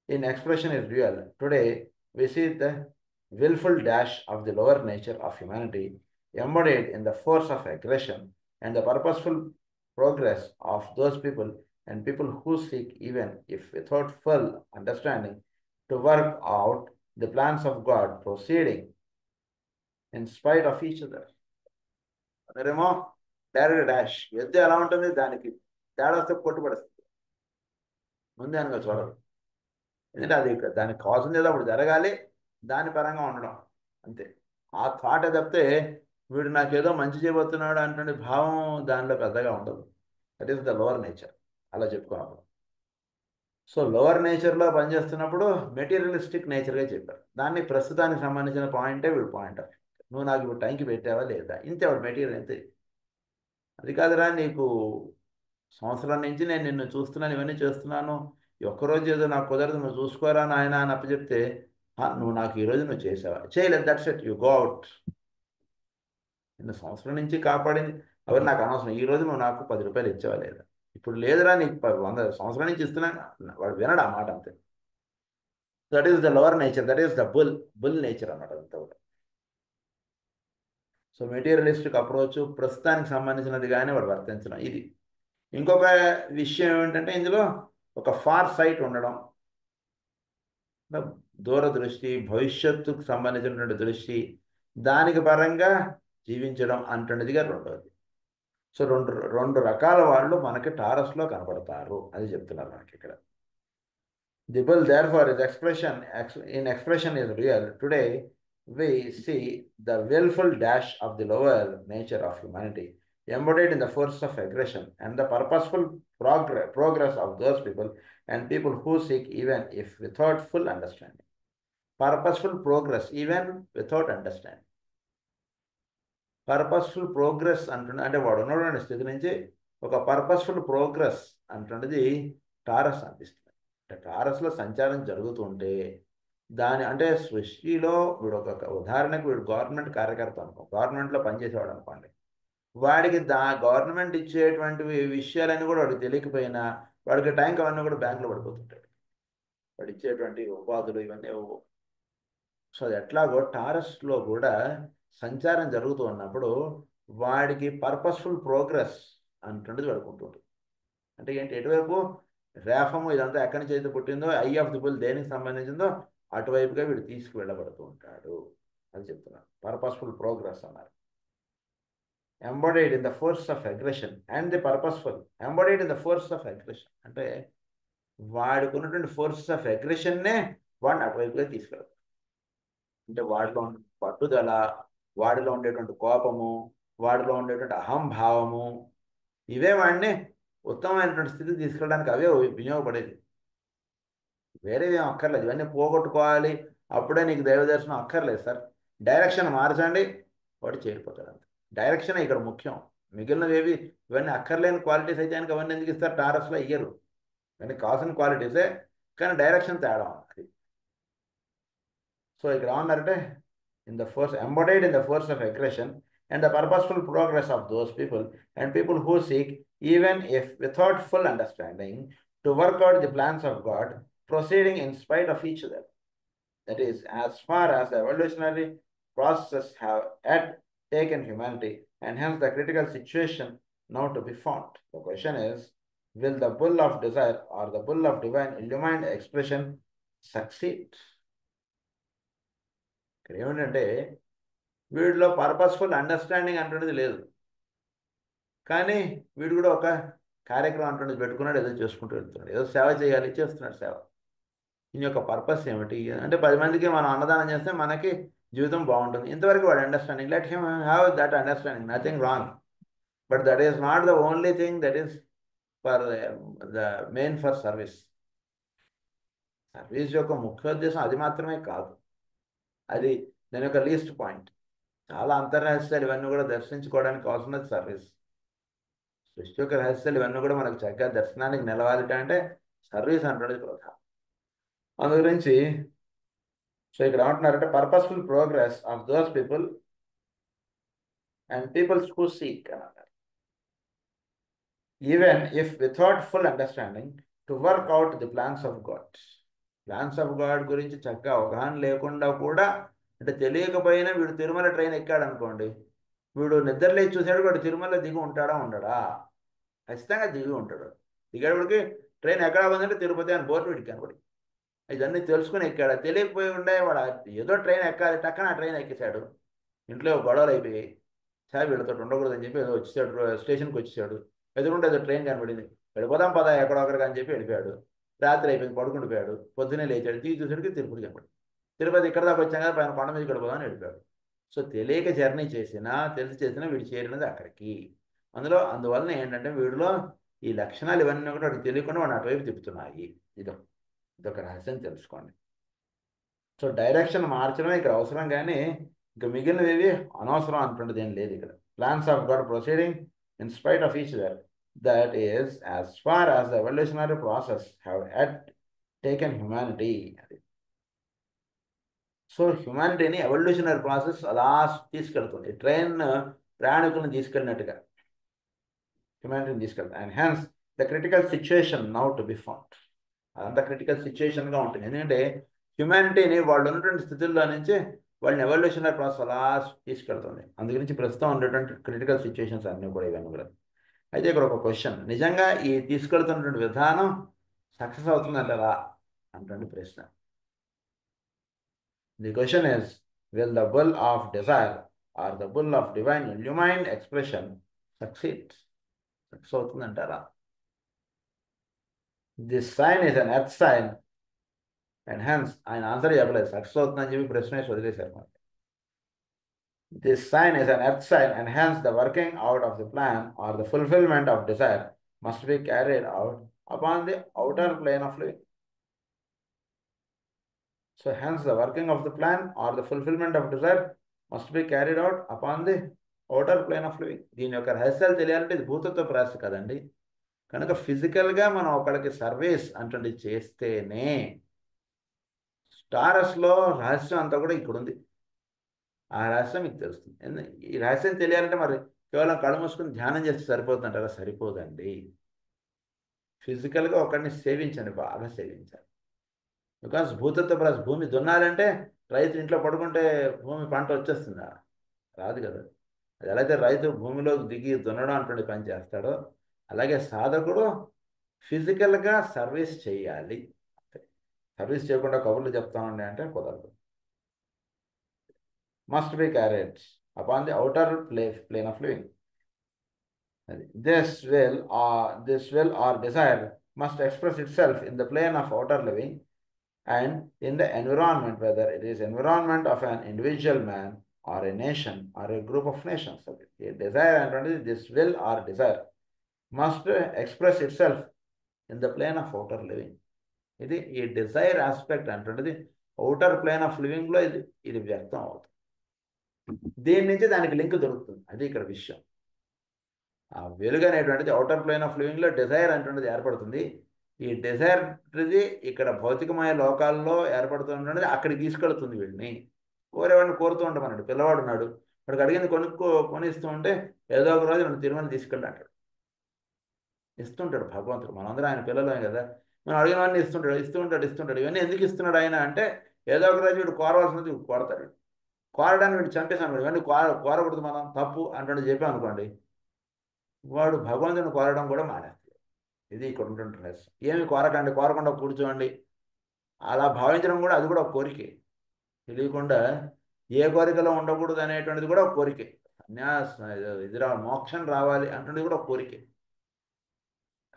In expression is real. Today, we see the willful dash of the lower nature of humanity embodied in the force of aggression and the purposeful progress of those people and people who seek, even if without full understanding, to work out the plans of God, proceeding in spite of each other. అదేమో డైరెక్ట్ డాష్ ఎద్దు ఎలా ఉంటుంది దానికి తేడా వస్తే కొట్టుపడుస్తుంది ముందే అనగా చూడరు ఎందుకంటే అది దానికి కావాల్సింది ఏదో అప్పుడు జరగాలి దాని పరంగా ఉండడం అంతే ఆ థాట్ తప్పితే వీడు నాకేదో మంచి చేయబోతున్నాడు అంటే భావం దానిలో పెద్దగా ఉండదు that is the lower nature అలా చెప్పుకున్నప్పుడు సో లోవర్ నేచర్లో పనిచేస్తున్నప్పుడు మెటీరియలిస్టిక్ నేచర్గా చెప్పారు దాన్ని ప్రస్తుతానికి సంబంధించిన పాయింటే వీడు పాయింట్ ఆఫ్ నువ్వు నాకు ఇప్పుడు టైంకి పెట్టావా లేదా ఇంతే వాడు మెటీరియల్ అంతే అది కాదురా నీకు సంవత్సరం నుంచి నేను నిన్ను చూస్తున్నాను ఇవన్నీ చేస్తున్నాను ఒక్కరోజు ఏదో నాకు కుదరదు నువ్వు చూసుకోరా నాయన అని అప్పచెప్తే నువ్వు నాకు ఈరోజు నువ్వు చేసావా చేయలేదు that's it you go out నిన్ను సంవత్సరం నుంచి కాపాడింది అవన్నీ నాకు అనవసరం ఈరోజు నువ్వు నాకు 10 రూపాయలు ఇచ్చావా లేదా ఇప్పుడు లేదురా నీకు 100 సంవత్సరం నుంచి ఇస్తున్నా వాడు వినడు ఆ మాట అంతే that is the lower nature that is the bull nature అన్నమాట అంతా కూడా సో మెటీరియలిస్టిక్ అప్రోచ్ ప్రస్తుతానికి సంబంధించినది కానీ వాడు వర్తించడం ఇది ఇంకొక విషయం ఏమిటంటే ఇందులో ఒక ఫార్ సైట్ ఉండడం దూరదృష్టి భవిష్యత్తుకు సంబంధించినటువంటి దృష్టి దానికి పరంగా జీవించడం అంటున్నదిగా రెండవది సో రెండు రకాల వాళ్ళు మనకి టారస్లో కనపడతారు అది చెప్తున్నారు మనకి ఇక్కడ The bull, therefore, is expression is real. Today, we see the willful dash of the lower nature of humanity, embodied in the force of aggression and the purposeful progress of those people and people who seek, even if without full understanding. Purposeful progress, even without understanding. Purposeful progress అంటుండే అంటే వాడు ఉన్నటువంటి స్థితి నుంచి ఒక పర్పస్ఫుల్ ప్రోగ్రెస్ అంటున్నది టారస్ అనిపిస్తుంది. అంటే టారస్లో సంచారం జరుగుతుంటే దాని అంటే సృష్టిలో వీడు ఒక ఉదాహరణకు వీడు గవర్నమెంట్ కార్యకర్త అనుకో, గవర్నమెంట్లో పనిచేసేవాడు అనుకోండి, వాడికి గవర్నమెంట్ ఇచ్చేటువంటి విషయాలన్నీ కూడా వాడికి తెలియకపోయినా వాడికి టైంకి అవన్నీ కూడా బ్యాంకులో పడిపోతుంటాడు. వాడు ఇచ్చేటువంటి ఉపాధులు ఇవన్నీ. సో అది ఎట్లాగో టారస్లో కూడా సంచారం జరుగుతూ ఉన్నప్పుడు వాడికి పర్పస్ఫుల్ ప్రోగ్రెస్ అంటుండేది వాడుకుంటుంది. అంటే ఏంటి, ఎటువైపు రేఫము ఇదంతా ఎక్కడి నుంచి అయితే పుట్టిందో, ఐ ఆఫ్ ది బుల్ దేనికి సంబంధించిందో అటువైపుగా వీడు తీసుకువెళ్ళబడుతూ ఉంటాడు అని చెప్తున్నాను. పర్పస్ఫుల్ ప్రోగ్రెస్ అన్నారు. Embedded in the force of aggression and the purposeful. Embedded in the force of aggression అంటే వాడికి ఉన్నటువంటి ఫోర్స్ ఆఫ్ అగ్రెషన్నే వాడిని అటువైపుగా తీసుకెళ్తాడు. అంటే వాడిలో పట్టుదల, వాడిలో ఉండేటువంటి కోపము, వాడిలో ఉండేటువంటి అహంభావము, ఇవే వాడిని ఉత్తమమైనటువంటి స్థితికి తీసుకెళ్ళడానికి అవే వినియోగపడేది. వేరేవేం అక్కర్లేదు. ఇవన్నీ పోగొట్టుకోవాలి అప్పుడే నీకు దైవ దర్శనం అక్కర్లేదు సార్. డైరెక్షన్ మార్చండి, వాడు చేరిపోతాడు. అంతే, డైరెక్షన్ ఇక్కడ ముఖ్యం. మిగిలినవేవి ఇవన్నీ అక్కర్లేని క్వాలిటీస్ అయితే కనుక అవన్నీ ఎందుకు ఇస్తారు? టారస్లో ఇయ్యరు. ఇవన్నీ కావాల్సిన క్వాలిటీసే, కానీ డైరెక్షన్ తేడా అది. సో ఇక్కడ ఏమన్నారంటే embodied in the force of aggression and the purposeful progress of those people and people who seek, even if without full understanding, to work out the plans of God, proceeding in spite of each other. That is, as far as the evolutionary processes have yet taken humanity, and hence the critical situation now to be found. The question is, will the bull of desire or the bull of divine illumined expression succeed? ఏమిటంటే వీడిలో పర్పస్ఫుల్ అండర్స్టాండింగ్ అంటున్నది లేదు, కానీ వీడు కూడా ఒక కార్యక్రమం అంటున్నది పెట్టుకున్నాడు, ఏదో చేసుకుంటూ వెళ్తున్నాడు, ఏదో సేవ చేయాలి, చేస్తున్నాడు సేవ. దీని యొక్క పర్పస్ ఏమిటి అంటే 10 మందికి మనం అన్నదానం చేస్తే మనకి జీవితం బాగుంటుంది. ఇంతవరకు వాడు understanding, let him have that understanding, nothing wrong, but that is not the only thing that is for the main for service. Service యొక్క ముఖ్యోద్దేశం అది మాత్రమే కాదు, అది దాని యొక్క లీస్ట్ పాయింట్. చాలా అంతర్రహస్యాలు ఇవన్నీ కూడా దర్శించుకోవడానికి అవసరమైనది సర్వీస్. సృష్టి యొక్క రహస్యాలు ఇవన్నీ కూడా మనకు చక్కగా దర్శనానికి నిలవాలి అంటే సర్వీస్ అంటున్నది ప్రధానం. అందు గురించి సో ఇక్కడ ఏమంటున్నారంటే purposeful progress of those people and peoples who seek అని అన్నారు. Even if without full understanding to work out the plans of god. Plans of god గురించి చక్కగా అవగాహన లేకుండా కూడా, అంటే తెలియకపోయినా వీడు తిరుమల ట్రైన్ ఎక్కాడు అనుకోండి, వీడు నిద్రలేచి చూసాడు, వాడు తిరుమల దిగి ఉంటాడా ఉండడా? ఖచ్చితంగా దిగి ఉంటాడు. దిగేవాడికి ట్రైన్ ఎక్కడ ఉందంటే తిరుపతి అని బోర్డు వీడికి కనబడి ఇదన్నీ తెలుసుకుని ఎక్కాడు. తెలియకపోయి ఉండే వాడు ఏదో ట్రైన్ ఎక్కాలి, టక్కన ఆ ట్రైన్ ఎక్కేశాడు. ఇంట్లో గొడవలు అయిపోయి సార్ వీళ్ళతో ఉండకూడదని చెప్పి ఏదో వచ్చేసాడు, స్టేషన్కి వచ్చేసాడు. ఎదురుంటే ఏదో ట్రైన్ కనబడింది, వెళ్ళిపోదాం పదా ఎక్కడో ఒకరికి అని చెప్పి వెళ్ళిపోయాడు. రాత్రి అయిపోయింది, పడుకుండిపోయాడు. పొద్దున్నే లేచాడు, తీసి చూసాడికి తిరుపతి కనబడి. తిరుపతి ఇక్కడ దాకా వచ్చాం కదా, పైన కొండ మీద వెళ్ళిపోదామని వెళ్ళిపోయాడు. సో తెలియక జర్నీ చేసినా తెలిసి చేసినా వీడు చేరినది అక్కడికి. అందువలన ఏంటంటే వీడిలో ఈ లక్షణాలు ఇవన్నీ కూడా వాడికి తెలియకుండా వాడిని అటువైపు తిప్పుతున్నాయి. ఇదొక రహస్యం తెలుసుకోండి. సో డైరెక్షన్ మార్చడమే ఇక్కడ అవసరం, కానీ ఇంకా మిగిలినవి అనవసరం అంటున్నది ఏం లేదు ఇక్కడ. Plans of God proceeding in spite of each other, that is as far as the evolutionary process have had taken humanity. So హ్యుమానిటీని ఎవల్యూషనరీ ప్రాసెస్ అలా తీసుకెళ్తుంది, ట్రైన్ ప్రయాణికులను తీసుకెళ్ళినట్టుగా హ్యుమానిటీని తీసుకెళ్తాయి. And hence the critical situation now to be found. అదంతా క్రిటికల్ సిచ్యుయేషన్గా ఉంటుంది, ఎందుకంటే హ్యుమానిటీని వాళ్ళు ఉన్నటువంటి స్థితుల్లో నుంచి వాళ్ళని ఎవల్యూషనరీ ప్రాసెస్ అలా తీసుకెళ్తుంది. అందుగురించి ప్రస్తుతం ఉండేటువంటి క్రిటికల్ సిచ్యుయేషన్స్ అన్నీ కూడా ఇవన్నీ కూడా. అయితే ఇక్కడ ఒక క్వశ్చన్, నిజంగా ఈ తీసుకెళ్తున్నటువంటి విధానం సక్సెస్ అవుతుందంటారా అంటే ప్రశ్న. The question is, will the bull of desire or the bull of divine illumined expression succeed? Success అవుతుందంటారా? This sign is an earth sign and hence ఆయన ఆన్సర్ చెప్పలేదు, సక్సెస్ అవుతుందని చెప్పి ప్రశ్న వేసి వదిలేశారు మనకి. This sign is an earth sign and hence the working out of the plan or the fulfilment of desire must be carried out upon the outer plane of living. So hence the working of the plan or the fulfilment of desire must be carried out upon the outer plane of living. దీని యొక్క రహస్యాలు తెలియాలంటే ఇది భూతత్వ ప్రాస కదండి. కనుక ఫిజికల్గా మనం ఒకళ్ళకి సర్వీస్ అంటే చేస్తేనే, స్టారస్లో రహస్యం అంతా కూడా ఇక్కడ ఉంది. ఆ రహస్యం మీకు తెలుస్తుంది. ఈ రహస్యం తెలియాలంటే మరి కేవలం కళ్ళు మూసుకుని ధ్యానం చేస్తే సరిపోతుంటారా? సరిపోదండి. ఫిజికల్గా ఒకరిని సేవించండి, బాగా సేవించాలి. బికాస్ భూతత్వ ప్రాస, భూమి దున్నాలంటే రైతు ఇంట్లో పడుకుంటే భూమి పంట వచ్చేస్తుందా? రాదు కదా. అది ఎలా అయితే రైతు భూమిలోకి దిగి దున్నడం అటువంటి పని చేస్తాడో, అలాగే సాధకుడు ఫిజికల్గా సర్వీస్ చేయాలి. సర్వీస్ చేయకుండా కబుర్లు చెప్తామండి అంటే కుదరదు. Must be carried upon the outer plane of living. This will or desire must express itself in the plane of outer living and in the environment, whether it is environment of an individual man or a nation or a group of nations. A desire and this will or desire must express itself in the plane of outer living. ఇది ఈ డిజైర్ ఆస్పెక్ట్ అంటున్నది అవుటర్ ప్లేన్ ఆఫ్ లివింగ్లో ఇది వ్యక్తం అవుతుంది. దీని నుంచి దానికి లింక్ దొరుకుతుంది. అది ఇక్కడ విషయం. ఆ వెలుగు అనేటువంటిది అవుటర్ ప్లేన్ ఆఫ్ లివింగ్లో డిజైర్ అంటున్నది ఏర్పడుతుంది. ఈ డిజైర్ది ఇక్కడ భౌతికమైన లోకాల్లో ఏర్పడుతున్నది అక్కడికి తీసుకెళ్తుంది వీడిని. కోరేవాడిని కోరుతూ ఉంటాం అన్నాడు. పిల్లవాడు ఉన్నాడు, వాడికి అడిగింది కొనిస్తూ ఉంటే ఏదో ఒక రోజు నన్ను తిరుమల తీసుకెళ్ళి అంటాడు. ఇస్తుంటాడు భగవంతుడు. మనందరం ఆయన పిల్లలమే కదా, మనం అడిగినవన్నీ ఇస్తుంటాడు. ఇవన్నీ ఎందుకు ఇస్తున్నాడు ఆయన అంటే, ఏదో ఒక రోజు వీడు కోరవలసినది వీడు కోరతాడు. కోరడాన్ని వీడు చంపేసాను, ఇవన్నీ కోరకూడదు మనం తప్పు అంటూ చెప్పాం అనుకోండి, వాడు భగవంతుని కోరడం కూడా మానేస్తాడు. ఇది ఇక్కడ ఉంటుంటుంది రహస్యం. ఏమి కోరకండి, కోరకుండా కూర్చోండి అలా భావించడం కూడా, అది కూడా ఒక కోరికే. తెలియకుండా ఏ కోరికలో ఉండకూడదు అనేటువంటిది కూడా ఒక కోరికే. ఇది మోక్షం రావాలి అంటున్నది కూడా ఒక కోరికే.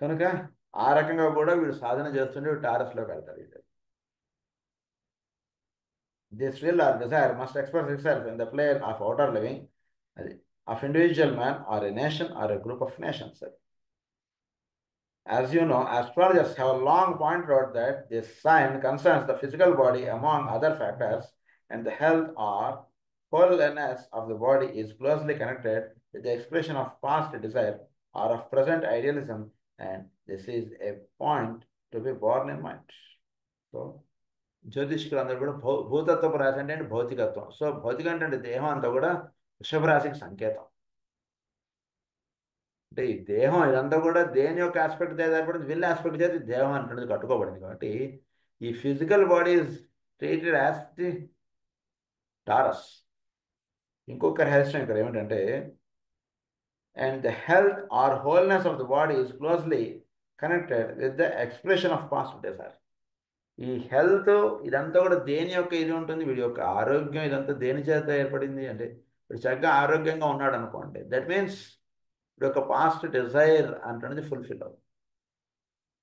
కనుక ఆ రకంగా కూడా వీడు సాధన చేస్తుంటే వీడు టారస్లోకి వెళ్తాడు. This will or desire must express itself in the plane of outer living, అది of individual man or a nation or a group of nations. As you know, astrologers have long pointed out that this sign concerns the physical body among other factors, and the health or wholeness of the body is closely connected with the expression of past desire or of present idealism, and this is a point to be borne in mind. So, జ్యోతిష్కులు అందరూ కూడా భూతత్వపు రాశి అంటే భౌతికత్వం. సో భౌతికం అంటే దేహం అంతా కూడా వృషభ రాశికి సంకేతం. అంటే ఈ దేహం ఇదంతా కూడా దేని యొక్క ఆస్పెక్ట్ ఏర్పడింది, విల్ ఆస్పెక్ట్ చేసి దేహం అంటున్నది కట్టుకోబడింది. కాబట్టి ఈ physical body is treated as the Taurus. ఇంకొక రహస్యం ఇక్కడ ఏమిటంటే, and the health or wholeness of the body is closely connected with the expression of past desire. ఈ హెల్త్ ఇదంతా కూడా దేని యొక్క ఇది ఉంటుంది, వీడి యొక్క ఆరోగ్యం ఇదంతా దేని చేత ఏర్పడింది అంటే, వీడు చక్కగా ఆరోగ్యంగా ఉన్నాడు అనుకోండి, దట్ మీన్స్ వీడి యొక్క పాస్ట్ డిజైర్ అంటున్నది ఫుల్ఫిల్ అవుతుంది.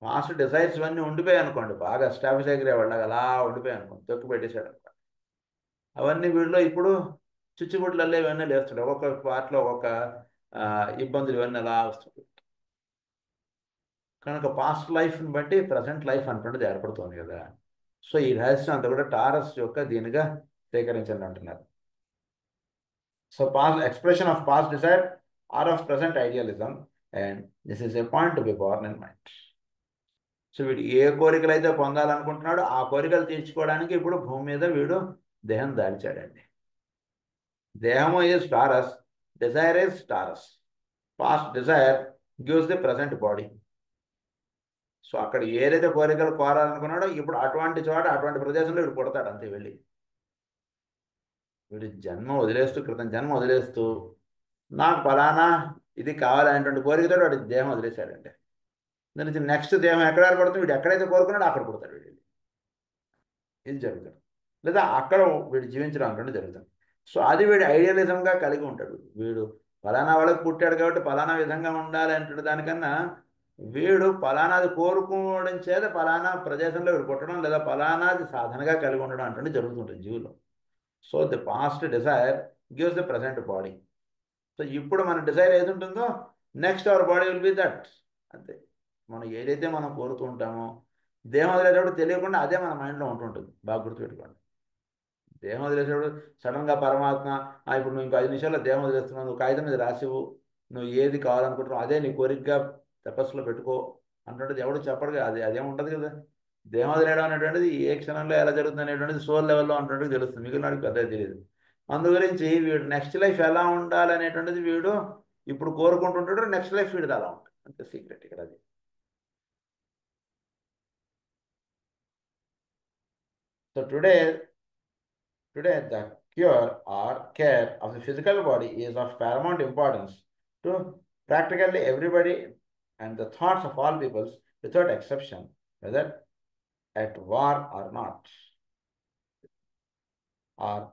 పాస్ట్ డిజైర్స్ ఇవన్నీ ఉండిపోయాయి అనుకోండి, బాగా స్టాఫ్ ఎగిరే వాళ్ళగా అలా ఉండిపోయాయి అనుకోండి, తొక్కు పెట్టేశాడు అనుకోండి, అవన్నీ వీడిలో ఇప్పుడు చుచ్చుబుడ్లల్లో ఇవన్నీ లేస్తుంటాయి. ఒక్కొక్క పార్ట్లో ఒక్కొక్క ఇబ్బందులు ఇవన్నీ అలా వస్తుంటాయి. కనుక పాస్ట్ లైఫ్ని బట్టి ప్రజెంట్ లైఫ్ అంటున్నది ఏర్పడుతుంది కదా. సో ఈ రహస్యం అంతా కూడా టారస్ యొక్క దీనిగా స్వీకరించండి అంటున్నారు. So expression of past desire or of present idealism, and this is a point to be borne in mind. So వీడు ఏ కోరికలు అయితే పొందాలనుకుంటున్నాడో ఆ కోరికలు తీర్చుకోవడానికి ఇప్పుడు భూమి మీద వీడు దేహం దాల్చాడండి. దేహము is Taurus, desire is Taurus. Past desire gives the present body. So అక్కడ ఏదైతే కోరికలు కోరాలనుకున్నాడో ఇప్పుడు అటువంటి చోట అటువంటి ప్రదేశంలో వీడు పుడతాడు అంతే. వెళ్ళి వీడు క్రితం జన్మ వదిలేస్తూ నాకు ఫలానా ఇది కావాలనేటువంటి కోరికతో వాడి దేహం వదిలేశాడంటే, దాని నుంచి నెక్స్ట్ దేహం ఎక్కడ ఏర్పడుతుంది, వీడు ఎక్కడైతే కోరుకున్నాడో అక్కడ పుడతాడు వీడు. ఇది జరుగుతుంది. లేదా అక్కడ వీడు జీవించడం అంటే జరుగుతుంది. సో అది వీడు ఐడియలిజంగా కలిగి ఉంటాడు. వీడు ఫలానా వాళ్ళకి పుట్టాడు కాబట్టి ఫలానా విధంగా ఉండాలి అంటే దానికన్నా వీడు ఫలానాది కోరుకోవడం చేత ఫలానా ప్రదేశంలో వీడు పుట్టడం లేదా ఫలానాది సాధనగా కలిగి ఉండడం అంటే జరుగుతుంటుంది జీవులో. So the past desire gives the present body. So ఇప్పుడు మన డిజైర్ ఏది ఉంటుందో next our body will be that. అంతే. మనం ఏదైతే మనం కోరుతూ ఉంటామో దేహం వదిలేటప్పుడు తెలియకుండా అదే మన మైండ్లో ఉంటుంటుంది. బాగా గుర్తుపెట్టుకోండి. దేహం వదిలేసేటప్పుడు సడన్గా పరమాత్మ ఇప్పుడు నువ్వు ఇంకో 5 నిమిషాల్లో దేహం వదిలేస్తున్నావు, నువ్వు కాగితం మీద రాసివు, నువ్వు ఏది కావాలనుకుంటున్నావు అదే నీ కోరికగా తపస్సులో పెట్టుకో అంటుంటుంది. ఎవడు చెప్పడుగా. అదేం ఉండదు కదా. దేహం వదిలేయడం అనేటువంటిది ఏ క్షణంలో ఎలా జరుగుతుంది అనేటువంటిది సోల్ లెవెల్లో అంటున్నట్టు తెలుస్తుంది, మిగిలిన వాడికి పెద్దగా తెలియదు. అందు గురించి వీడు నెక్స్ట్ లైఫ్ ఎలా ఉండాలనేటువంటిది వీడు ఇప్పుడు కోరుకుంటుంటాడు. నెక్స్ట్ లైఫ్ వీడిది అలా ఉంటుంది. అంతే సీక్రెట్ ఇక్కడ అది. So Today, the cure or care of the physical body is of paramount importance to practically everybody, and the thoughts of all peoples, without exception, whether at war or not, are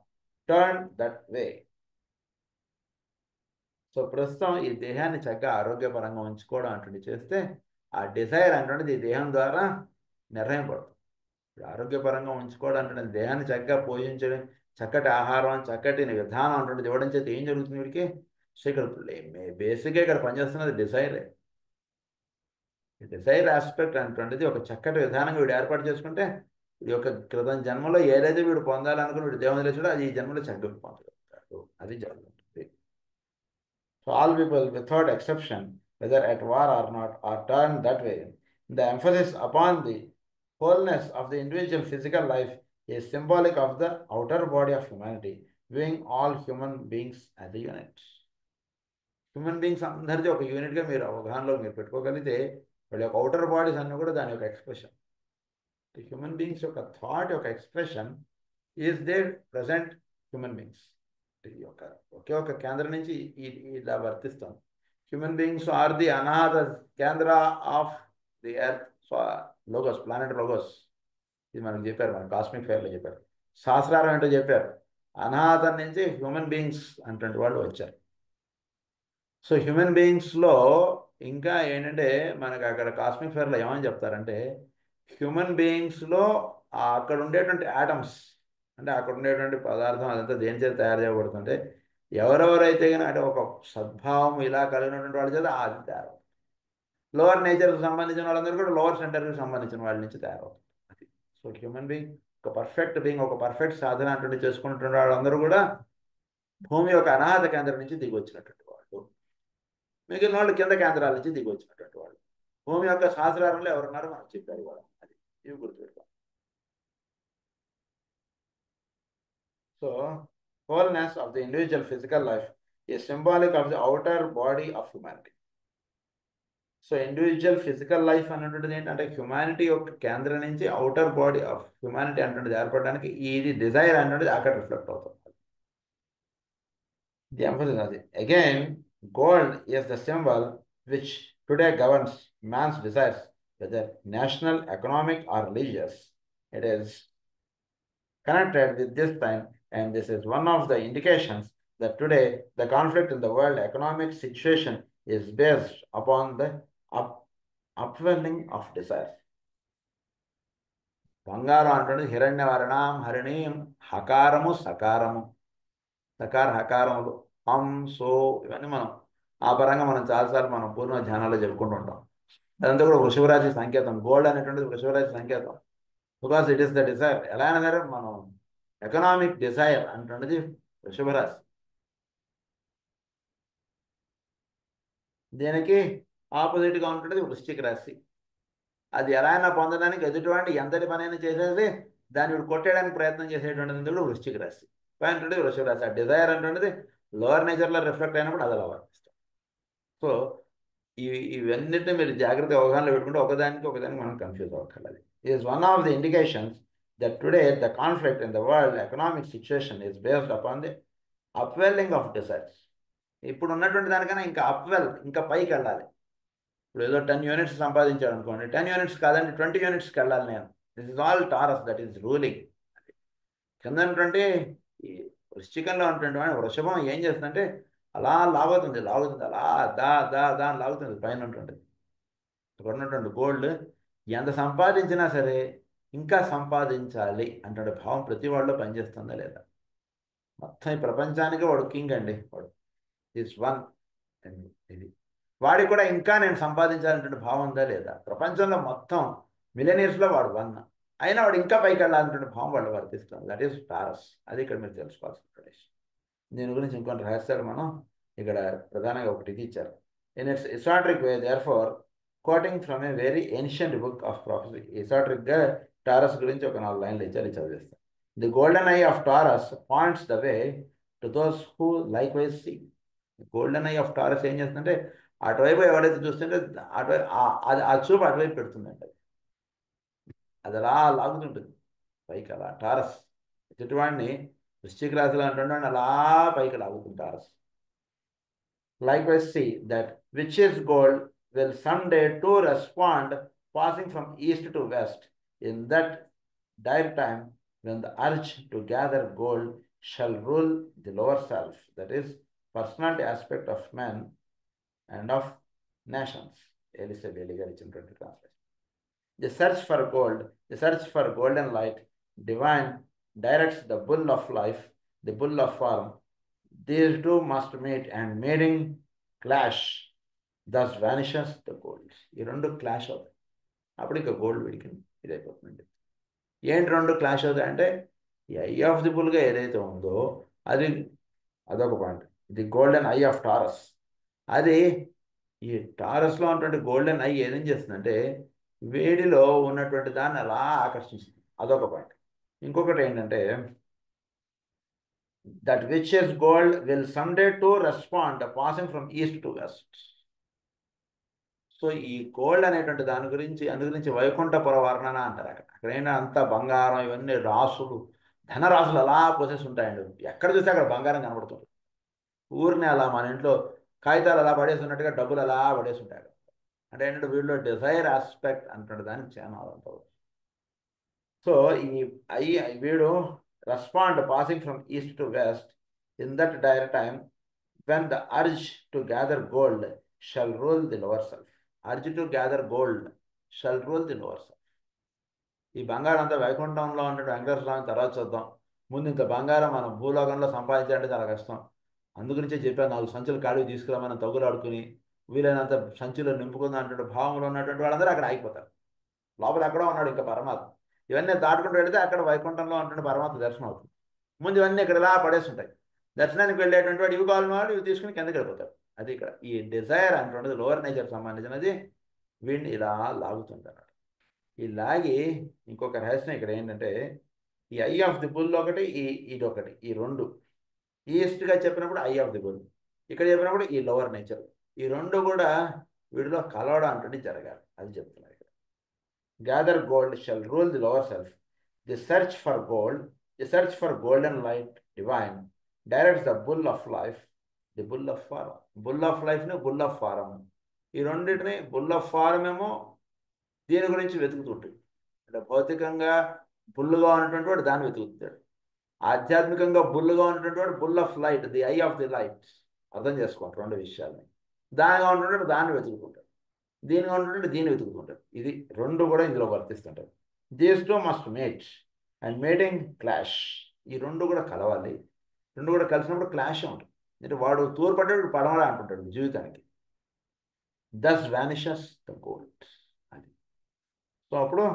turned that way. So ప్రస్తుతం ఈ దేహాన్ని చక్కగా ఆరోగ్యపరంగా ఉంచుకోవడం అటువంటి చేస్తే ఆ డిజైర్ అటువంటిది ఈ దేహం ద్వారా నిర్ణయింపడుతుంది. ఆరోగ్యపరంగా ఉంచుకోవడం అంటే దేహాన్ని చక్కగా పోషించడం, చక్కటి ఆహారం, చక్కటి విధానం అటువంటిది ఇవ్వడం చేత ఏం జరుగుతుంది వీడికి? సో ఇక్కడ బేసిక్గా ఇక్కడ పనిచేస్తున్నది డిజైరే. ఈ డిజైర్ ఆస్పెక్ట్ అటువంటిది ఒక చక్కటి విధానంగా వీడు ఏర్పాటు చేసుకుంటే ఈ యొక్క క్రితం జన్మలో ఏదైతే వీడు పొందాలనుకుని వీడు దేవుని తెలిసాడో అది ఈ జన్మలో చక్కగా పొందగలుగుతాడు. అది జరుగుతుంది. So all people without exception, whether at war or not, are turned that way. The emphasis upon the wholeness of the individual physical life is symbolic of the outer body of humanity, viewing all human beings as a unit. Human beings అందరిది ఒక యూనిట్గా మీరు అవగాహనలో మీరు పెట్టుకోగలిగితే వాళ్ళ యొక్క అవుటర్ బాడీస్ అన్నీ కూడా దాని యొక్క ఎక్స్ప్రెషన్. హ్యూమన్ బీయింగ్స్ యొక్క థాట్ యొక్క expression is their present human beings. ఒకే ఒక కేంద్రం నుంచి ఇలా వర్తిస్తాం. హ్యూమన్ బీయింగ్స్ ఆర్ ది అనాథ కేంద్ర of the earth logos, planet logos. ఇది మనకు చెప్పారు, మన కాస్మిక్ ఫైర్లో చెప్పారు. సహస్రారం ఏంటో చెప్పారు. అనాథం నుంచి హ్యూమన్ బీయింగ్స్ అంటే వాళ్ళు వచ్చారు. సో హ్యూమన్ బీయింగ్స్లో ఇంకా ఏంటంటే మనకు అక్కడ కాస్మిక్ ఫైర్లో ఏమని చెప్తారంటే హ్యూమన్ బీయింగ్స్లో అక్కడ ఉండేటువంటి యాటమ్స్ అంటే అక్కడ ఉండేటువంటి పదార్థం అదంతా దేని చేత తయారు చేయబడుతుంటే ఎవరెవరైతే కానీ అంటే ఒక సద్భావం ఇలా కలిగినటువంటి వాళ్ళ చేత అది తయారవుతుంది. లోవర్ నేచర్కి సంబంధించిన వాళ్ళందరూ కూడా లోవర్ సెంటర్కి సంబంధించిన వాళ్ళ నుంచి తయారవుతుంది. అది. సో హ్యూమన్ బీయింగ్ ఒక పర్ఫెక్ట్ బీయింగ్, ఒక పర్ఫెక్ట్ సాధన అటువంటి చేసుకుంటున్న వాళ్ళందరూ కూడా భూమి యొక్క అనాథ కేంద్రం నుంచి దిగి వచ్చినటువంటి వాళ్ళు. మిగిలిన వాళ్ళు కింద కేంద్రాల నుంచి దిగి వచ్చినటువంటి వాళ్ళు. భూమి యొక్క సహస్రారంలో ఎవరున్నారో మనకు చెప్పారు కూడా. అది ఇవి గుర్తుపెట్టుకోవాలి. So wholeness of the individual physical life is symbolic of the outer body of humanity. So individual physical life అనేటువంటిది ఏంటంటే హ్యుమానిటీ యొక్క కేంద్రం నుంచి అవుటర్ బాడీ ఆఫ్ హ్యుమానిటీ అనేటువంటిది ఏర్పడడానికి ఇది డిజైర్ అనేటువంటిది అక్కడ రిఫ్లెక్ట్ అవుతుంది. ది ఎంఫసిస్ అది. Again gold is the symbol which today governs man's desires, whether national, economic, or religious. It is connected with this time, and this is one of the indications that today the conflict in the world economic situation is based upon the upwelling of desire. బంగారం అంటే హిరణ్యవర్ణం హరిణీం హకారము సకారము, సకార హకారములు హం సో ఇవన్నీ మనం ఆ పరంగా మనం చాలాసార్లు మనం పూర్వ ధ్యానాల్లో చెప్పుకుంటూ ఉంటాం. అదంతా కూడా వృషభరాశి సంకేతం. గోల్డ్ అనేటువంటిది వృషభరాశి సంకేతం. Because it is the desire. ఎలా అయినా సరే మనం ఎకనామిక్ డిజైర్ అంటున్నది వృషభరాశి. దీనికి ఆపోజిట్గా ఉంటున్నది వృశ్చిక రాశి. అది ఎలా అయినా పొందడానికి ఎదుటివాడిని ఎంతటి పనైనా చేసేసి దాన్ని ఇప్పుడు కొట్టేయడానికి ప్రయత్నం చేసేటువంటిది కూడా వృశ్చిక రాశి. పైన వృషభ రాశి. ఆ డిజైర్ అంటున్నది లోవర్ నేచర్లో రిఫ్లెక్ట్ అయినప్పుడు అది అలా వర్తిస్తాం. సో ఇవన్నిటిని మీరు జాగ్రత్తగా అవగాహనలో పెట్టుకుంటే ఒకదానికి మనం confuse అవ్వక్కర్లేదు. It is one of the indications that today the conflict in the world economic situation is based upon the upwelling of desires. ఇప్పుడు ఉన్నటువంటి దానికన్నా ఇంకా అప్వెల్, ఇంకా పైకి వెళ్ళాలి. ఇప్పుడు ఏదో 10 యూనిట్స్ సంపాదించాడు అనుకోండి, 10 యూనిట్స్ కాదండి 20 యూనిట్స్కి వెళ్ళాలి నేను. This is all taurus that is ruling. కింద ఉన్నటువంటి ఈ వృశ్చికంలో ఉన్నటువంటి వృషభం ఏం చేస్తుందంటే అలా లాగుతుంది అలా దా దా దా అని లాగుతుంది పైన ఉంటుంది. ఇక్కడ ఉన్నటువంటి గోల్డ్ ఎంత సంపాదించినా సరే ఇంకా సంపాదించాలి అంటే భావం ప్రతి వాళ్ళలో పనిచేస్తుందా లేదా? మొత్తం ఈ ప్రపంచానికి వాడు కింగ్ అండి, వాడు ఈజ్ వన్. ఇది వాడికి కూడా ఇంకా నేను సంపాదించాలనే భావం ఉందా లేదా? ప్రపంచంలో మొత్తం మిలియనీర్స్లో వాడు వన్, అయినా వాడు ఇంకా పైకి వెళ్ళాలనే భావం వాళ్ళు వర్తిస్తుంది. That is taurus. అది ఇక్కడ మీరు తెలుసుకోవాల్సిన ప్రదేశం. దీని గురించి ఇంకొన్ని రహస్యాలు మనం ఇక్కడ ప్రధానంగా ఒకటి ఇది ఇచ్చారు. In its esoteric way therefore quoting from a very ancient book of prophecy. ఎసాట్రిక్గా టారస్ గురించి ఒక 4 లైన్లు ఇచ్చారు, చదివేస్తాను. The golden eye of Taurus points the way to those who likewise see. Golden eye of Taurus ఏం చేస్తుందంటే అటువైపు ఎవరైతే చూస్తుంటే అటువైపు అది ఆ చూపు అటువైపు పెడుతుందండి. అది అలా లాగుతుంటుంది పైకి, అలా టారస్ ఎదుటివాడిని వృశ్చిక రాశిలో అంటుండే అలా పైకి లాగుతుంది taurus. Likewise, see that which is gold will someday too respond, passing from east to west. In that dire time, when the urge to gather gold shall rule the lower self, that is, personality aspect of men and of nations. Elisa Bailey గారు ఇచ్చినటువంటి translation. The search for gold, the search for golden light, divine directs the bull of life, the bull of form. These two must meet and meeting clash, thus vanishes the gold. ఈ రెండు క్లాష్ అవుతాయి, అప్పుడు ఇంకా గోల్డ్ వీడికి ఇదైపోతుంది. ఏంటి రెండు క్లాష్ అవుతాయి అంటే, ఈ ఐ ఆఫ్ ది బుల్గా ఏదైతే ఉందో అది అదొక point. The golden eye of taurus, అది ఈ టారస్లో ఉన్నటువంటి గోల్డెన్ ఐ ఏదేం చేస్తుందంటే వేడిలో ఉన్నటువంటి దాన్ని అలా ఆకర్షిస్తుంది, అదొక పాయింట్. ఇంకొకటి ఏంటంటే that which is gold will someday to respond passing from east to west. So ఈ గోల్డ్ అనేటువంటి దాని గురించి అందుగురించి వైకుంఠపుర వర్ణన అంటారు. అక్కడైనా అంతా బంగారం, ఇవన్నీ రాసులు, ధనరాశులు అలా పోసేసి ఉంటాయండి. ఎక్కడ చూస్తే అక్కడ బంగారం కనబడుతుంది. ఊరిని అలా మన ఇంట్లో కాగితాలు అలా పడేసి ఉన్నట్టుగా డబ్బులు అలా పడేసి ఉంటాడు. అంటే ఏంటంటే వీళ్ళు డిజైర్ ఆస్పెక్ట్ అంటుండే దానికి చాలా అంత. సో ఈ వీడు respond passing from east to west in that dire time when the urge to gather gold shall rule the lower self. Urge to gather gold shall rule the lower self. ఈ బంగారం అంతా వైకుంఠంలో ఉండే వెంకటేశ్వర స్వామి తర్వాత చూద్దాం. ముందు ఇంత బంగారం మనం భూలోకంలో సంపాదించాలంటే చాలా కష్టం. అందుగురించే చెప్పాను 4 సంచులు ఖాళీ తీసుకురా మనం తగులాడుకుని వీలైనంత సంచులు నింపుకుందాం అంటే భావంలో ఉన్నటువంటి వాళ్ళందరూ అక్కడ ఆగిపోతారు. లోపల ఎక్కడో ఉన్నాడు ఇంకా పరమాత్మ. ఇవన్నీ దాటుకుంటూ వెళితే అక్కడ వైకుంఠంలో ఉంటున్న పరమాత్మ దర్శనం అవుతుంది. ముందు ఇవన్నీ ఇక్కడ ఇలా పడేసి ఉంటాయి. దర్శనానికి వెళ్ళేటువంటి వాడు ఇవి కావాలని వాడు ఇవి తీసుకుని కిందకి వెళ్ళిపోతాడు. అది ఇక్కడ ఈ డిజైర్ అంటున్నది లోవర్ నేచర్ సంబంధించినది, వీడిని ఇలా లాగుతుంది అన్నమాట. ఈ లాగి ఇంకొక రహస్యం ఇక్కడ ఏంటంటే ఈ ఐ ఆఫ్ ది బుల్ ఒకటి, ఇదొకటి, ఈ రెండు ఈస్ట్గా చెప్పినప్పుడు ఐ ఆఫ్ ది బుల్, ఇక్కడ చెప్పినప్పుడు ఈ లోవర్ నేచర్, ఈ రెండు కూడా వీడిలో కలవడం అంటుంది జరగాలి. అది చెప్తున్నారు ఇక్కడ. Gather gold shall rule the lower self. The search for gold, the search for golden light divine directs the pull of life, the pull of form. Pull of లైఫ్ని బుల్ ఆఫ్ ఫారం, ఈ రెండింటిని బుల్ ఆఫ్ ఫారం ఏమో దీని గురించి వెతుకుతుంటుంది. అంటే భౌతికంగా బుల్లుగా ఉన్నటువంటి వాడు దాన్ని వెతుకుతాడు, ఆధ్యాత్మికంగా బుల్లుగా ఉన్నటువంటి వాడు bull of light, the eye of the light. అర్థం చేసుకోండి రెండు విషయాలని. దానిగా ఉన్నటువంటి దాన్ని వెతుకుతుంటాడు, దీనిగా ఉన్నటువంటి దీన్ని వెతుకుతుంటాడు. ఇది రెండు కూడా ఇందులో వర్తిస్తుంటాయి. These two must mate and mating clash. ఈ రెండు కూడా కలవాలి. రెండు కూడా కలిసినప్పుడు క్లాష్ ఉంటుంది. అంటే వాడు తూర్పడ్డాడు పడమరా అంటుంటాడు జీవితానికి. దస్ వానిషెస్ ద గోల్డ్ అది. సో అప్పుడు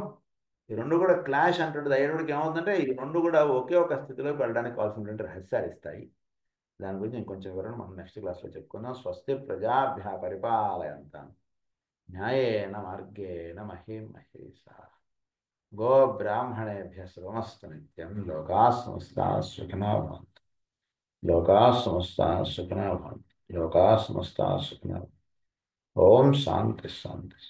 ఈ రెండు కూడా క్లాష్ అంటుంటుంది. అయ్యేటికి ఏమవుతుందంటే ఈ రెండు కూడా ఒకే ఒక స్థితిలోకి వెళ్ళడానికి కావాల్సినటువంటి రహస్యాలు ఇస్తాయి. దాని గురించి ఇంకొంచెం వివరణ మనం నెక్స్ట్ క్లాస్లో చెప్పుకుందాం. స్వస్తి ప్రజాభ్య పరిపాలయంతాం న్యాయేన మార్గేణ మహీం మహేషా గో బ్రాహ్మణేభ్య శుభమస్తు నిత్యం. లోకా సమస్తా సుఖినో భవంతు. లోకా సమస్తా సుఖినో భవంతు. లోకా సమస్తా సుఖినో. ఓం శాంతి శాంతి.